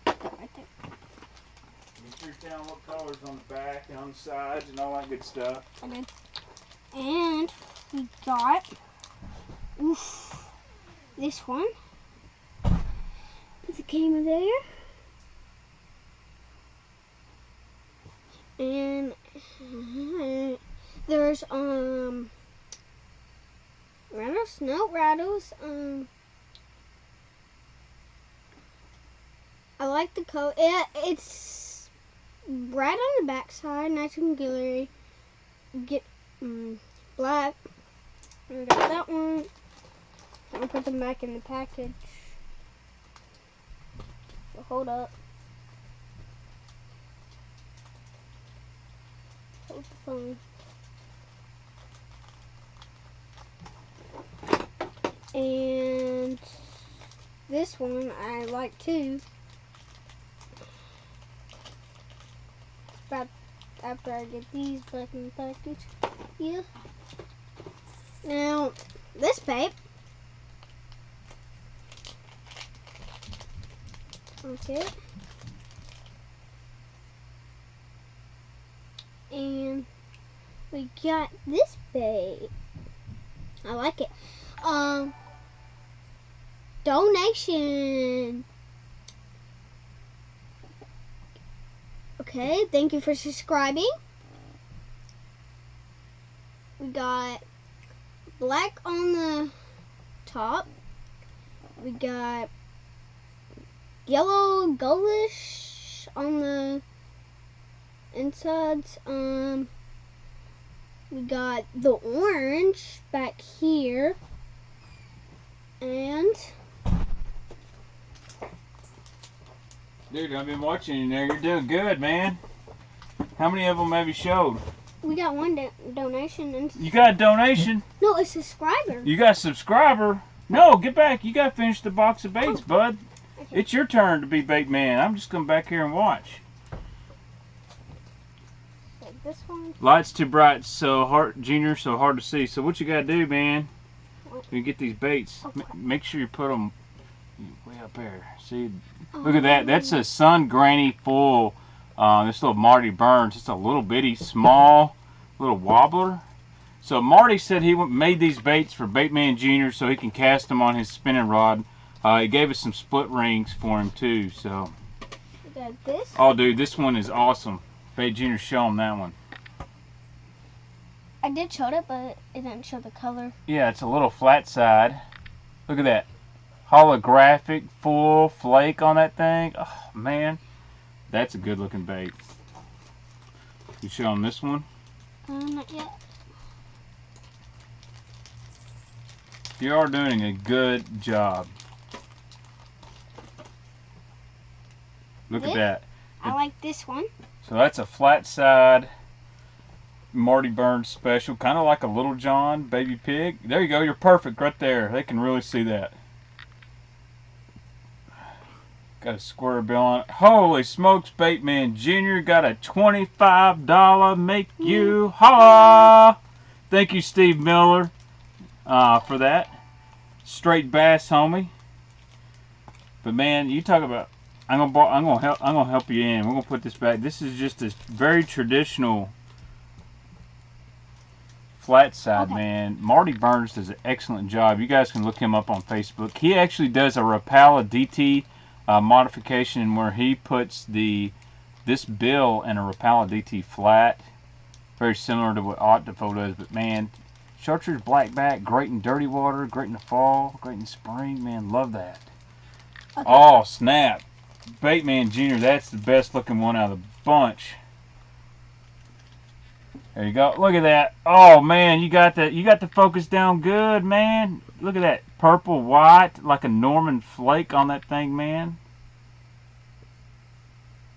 Right there. Make sure you tell them what colors on the back and on the sides and all that good stuff. I did. And we got this one. It's a Camo there. And there's rattles, no rattles. I like the color. It's right on the back side, nice and glittery. Get black. We got that one. I'll put them back in the package. So hold up. Hold the phone. And this one I like too. But after I get these back in the package. Yeah. Now, this bait. Okay. And we got this bait. I like it. Donation. Okay, thank you for subscribing. We got black on the top. We got yellow gullish on the insides. We got the orange back here. And dude, I've been watching you there. You're doing good, man. How many of them have you showed? we got one donation. And You got a donation? no, a subscriber. You got a subscriber? No, get back. You got to finish the box of baits, bud. Okay. It's your turn to be bait man. I'm just going back here and watch. Like this one. Light's too bright, so hard, Junior, so hard to see. So what you got to do, man, you get these baits, make sure you put them way up there. See, look at that. That's a sun granny full. This little Marty Burns. It's a little bitty, small, little wobbler. So Marty said he made these baits for Baitman Jr. so he can cast them on his spinning rod. He gave us some split rings for him too. So. We got this. Oh, dude, this one is awesome. Bait Jr. show him that one. I did show it, but it didn't show the color. Yeah, it's a little flat side. Look at that. Holographic, full flake on that thing. Oh, man. That's a good looking bait. You show him this one? Not yet. You are doing a good job. Look at that. I like this one. So that's a flat side Marty Burns special. Kind of like a Little John baby pig. There you go. You're perfect right there. They can really see that. Got a square bill on it. Holy smokes, Baitman Jr. got a $25 make you holla. Thank you, Steve Miller, for that. Straight bass, homie. But man, you talk about. I'm gonna help you in. We're gonna put this back. This is just a very traditional flat side, okay. Man. Marty Burns does an excellent job. You guys can look him up on Facebook. He actually does a Rapala DT modification where he puts this bill in a Rapala DT flat, very similar to what Octofo does. But man, chartreuse blackback, great in dirty water, great in the fall, great in the spring. Man, love that. Okay. Oh snap! Baitman Jr. That's the best looking one out of the bunch. There you go. Look at that. Oh man, you got the focus down good, man. Look at that purple white like a Norman flake on that thing, man.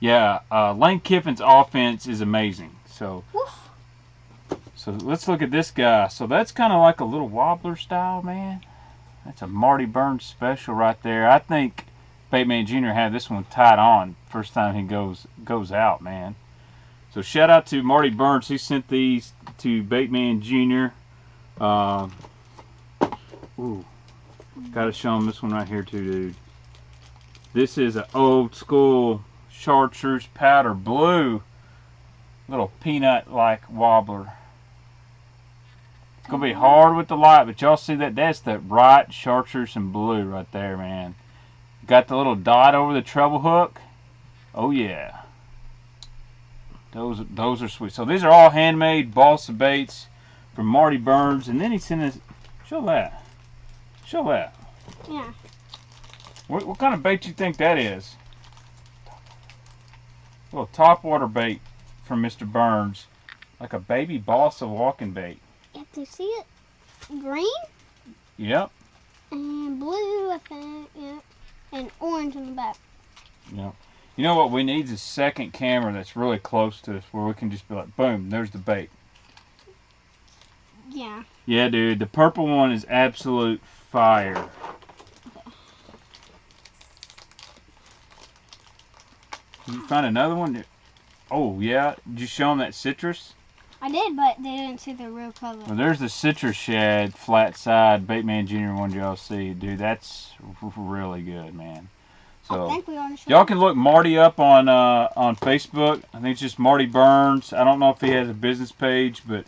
Yeah, Lane Kiffin's offense is amazing. So let's look at this guy. So that's kind of like a little wobbler style, man. That's a Marty Burns special right there. I think Baitman Jr. had this one tied on first time he goes out, man. So shout out to Marty Burns. He sent these to Baitman Jr. Gotta show him this one right here too, dude. This is an old school chartreuse powder blue. Little peanut-like wobbler. It's gonna be hard with the light, but y'all see that? That's the right chartreuse and blue right there, man. Got the little dot over the treble hook. Oh yeah. Those are sweet. So these are all handmade balsa baits from Marty Burns, and then he sent us. Show that. Show that. Yeah. What kind of bait you think that is? A little topwater bait from Mr. Burns, like a baby balsa walking bait. You have to see it. Green. Yep. And blue, I think. Yeah. And orange on the back. Yep. You know what we need is a second camera that's really close to us where we can just be like, boom, there's the bait. Yeah. Yeah, dude. The purple one is absolute fire. Did you find another one? Oh, yeah. Did you show them that citrus? I did, but they didn't see the real color. Well, there's the citrus shad, flat side, Baitman Jr. one y'all see. Dude, that's really good, man. So, I think we already y'all can look Marty up on Facebook. I think it's just Marty Burns. I don't know if he has a business page, but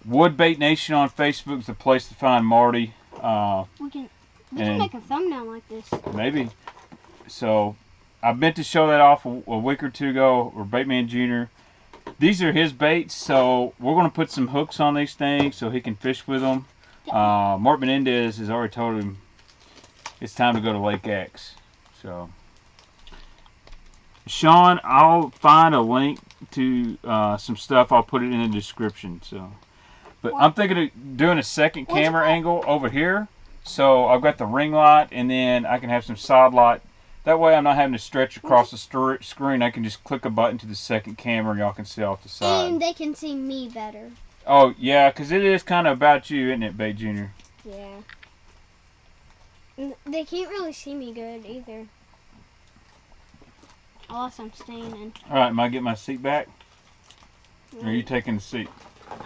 Wood Bait Nation on Facebook is the place to find Marty. We can make a thumbnail like this. Maybe. So, I meant to show that off a week or two ago, or Baitman Jr. These are his baits, so we're going to put some hooks on these things so he can fish with them. Mark Menendez has already told him it's time to go to Lake X. So, Sean, I'll find a link to some stuff. I'll put it in the description. So, but I'm thinking of doing a second camera angle over here. So I've got the ring light, and then I can have some side light. That way I'm not having to stretch across the screen. I can just click a button to the second camera, and y'all can see off the side. And they can see me better. Oh, yeah, because it is kind of about you, isn't it, Bait Jr.? Yeah. They can't really see me good either. Unless I'm staying. Alright, am I getting my seat back? Or are you taking the seat?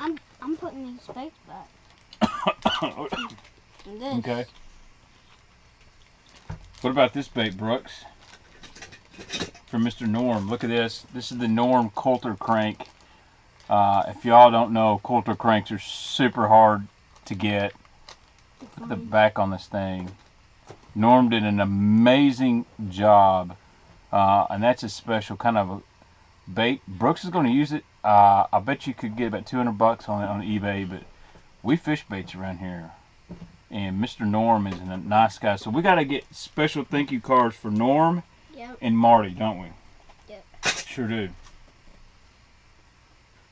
I'm putting these baits back. Okay. What about this bait, Brooks? From Mr. Norm. Look at this. This is the Norm Coulter crank. If y'all don't know, Coulter cranks are super hard to get. Put the back on this thing. Norm did an amazing job. And that's a special kind of a bait. Brooks is going to use it. I bet you could get about $200 on eBay, but we fish baits around here. And Mr. Norm is a nice guy. So we got to get special thank you cards for Norm and Marty, don't we? Yep. Sure do.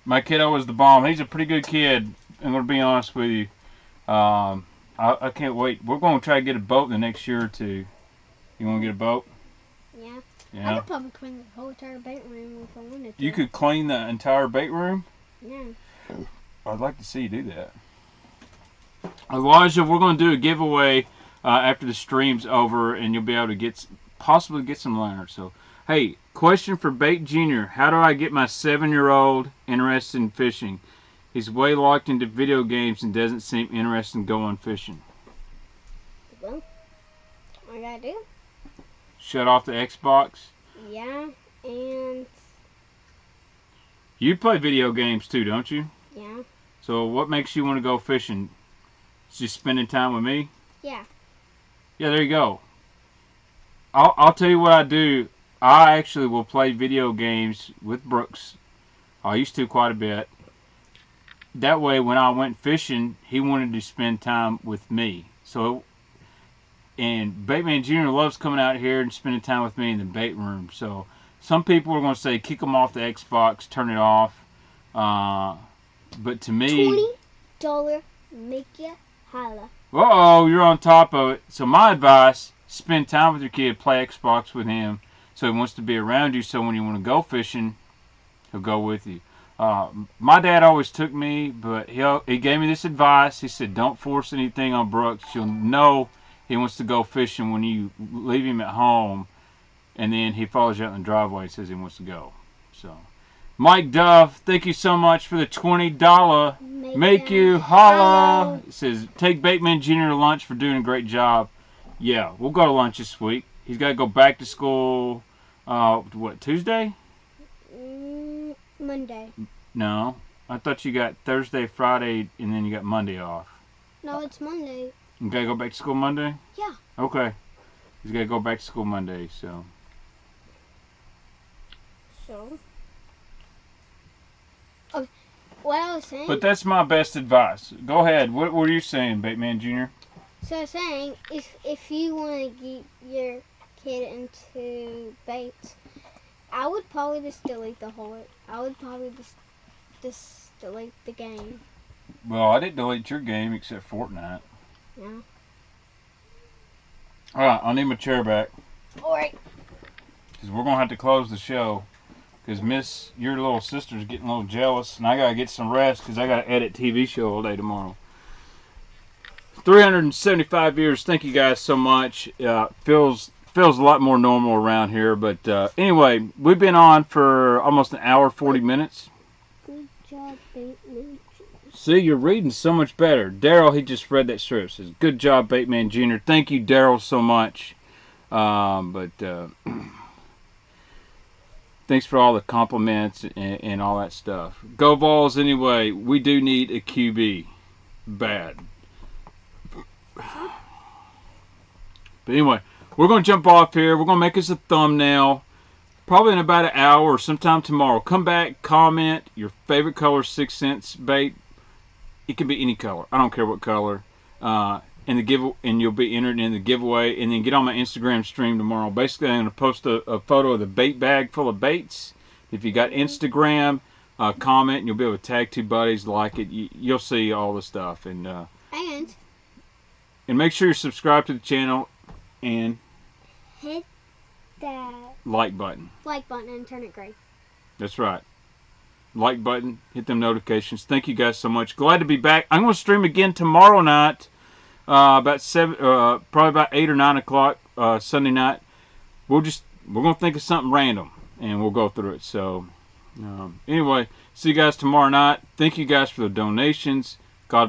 My kiddo is the bomb. He's a pretty good kid. I'm going to be honest with you. I can't wait. We're going to try to get a boat in the next year or two. You want to get a boat? Yeah. Yeah. I could probably clean the whole entire bait room if I wanted to. You could clean the entire bait room? Yeah. I'd like to see you do that. Elijah, we're going to do a giveaway after the stream's over, and you'll be able to possibly get some lanyards. So, hey, question for Bait Jr. How do I get my 7-year-old interested in fishing? He's way locked into video games and doesn't seem interested in going fishing. Well, all I gotta do. Shut off the Xbox? Yeah, and... You play video games too, don't you? Yeah. So what makes you want to go fishing? Just spending time with me? Yeah. Yeah, there you go. I'll tell you what I do. I actually will play video games with Brooks. I used to quite a bit. That way, when I went fishing, he wanted to spend time with me. So, and Baitman Jr. loves coming out here and spending time with me in the bait room. So, some people are going to say, kick him off the Xbox, turn it off. But to me... $20 make ya holla. Uh-oh, you're on top of it. So my advice, spend time with your kid, play Xbox with him. So he wants to be around you, so when you want to go fishing, he'll go with you. My dad always took me, but he gave me this advice. He said, don't force anything on Brooks. You'll know he wants to go fishing when you leave him at home, and then he follows you out in the driveway and says he wants to go. So, Mike Duff, thank you so much for the $20. Make you holla. It says, take Baitman Jr. to lunch for doing a great job. Yeah, we'll go to lunch this week. He's got to go back to school, what, Tuesday? Monday. No. I thought you got Thursday, Friday, and then you got Monday off. No, it's Monday. You got to go back to school Monday? Yeah. Okay. He's got to go back to school Monday, so. So? Okay. What I was saying... But that's my best advice. Go ahead. What were you saying, Baitman Jr.? So I was saying, if you want to get your kid into baits, I would probably just delete I would probably just delete the game. Well, I didn't delete your game except Fortnite. Yeah. Alright, I need my chair back. Alright. Because we're going to have to close the show. Because your little sister's getting a little jealous. And I got to get some rest because I got to edit TV show all day tomorrow. 375 viewers. Thank you guys so much. Feels a lot more normal around here. But anyway, we've been on for almost an hour, 40 minutes. Good job, Baitman. See, you're reading so much better. Daryl, he just read that strip. Says, good job, Baitman Jr. Thank you, Daryl, so much. Thanks for all the compliments and all that stuff. Go Vols anyway. We do need a QB. Bad. But anyway, we're going to jump off here. We're going to make us a thumbnail. Probably in about an hour or sometime tomorrow. Come back, comment your favorite color 6 cents bait. It can be any color. I don't care what color. And you'll be entered in the giveaway. And then get on my Instagram stream tomorrow. Basically, I'm going to post a photo of the bait bag full of baits. If you got Instagram, comment, and you'll be able to tag 2 buddies, like it. You'll see all the stuff. And make sure you're subscribed to the channel and hit that like button and turn it gray. That's right. Like button, hit them notifications. Thank you guys so much. Glad to be back. I'm going to stream again tomorrow night, about 7, probably about 8 or 9 o'clock Sunday night. We're going to think of something random and we'll go through it. So anyway, see you guys tomorrow night. Thank you guys for the donations.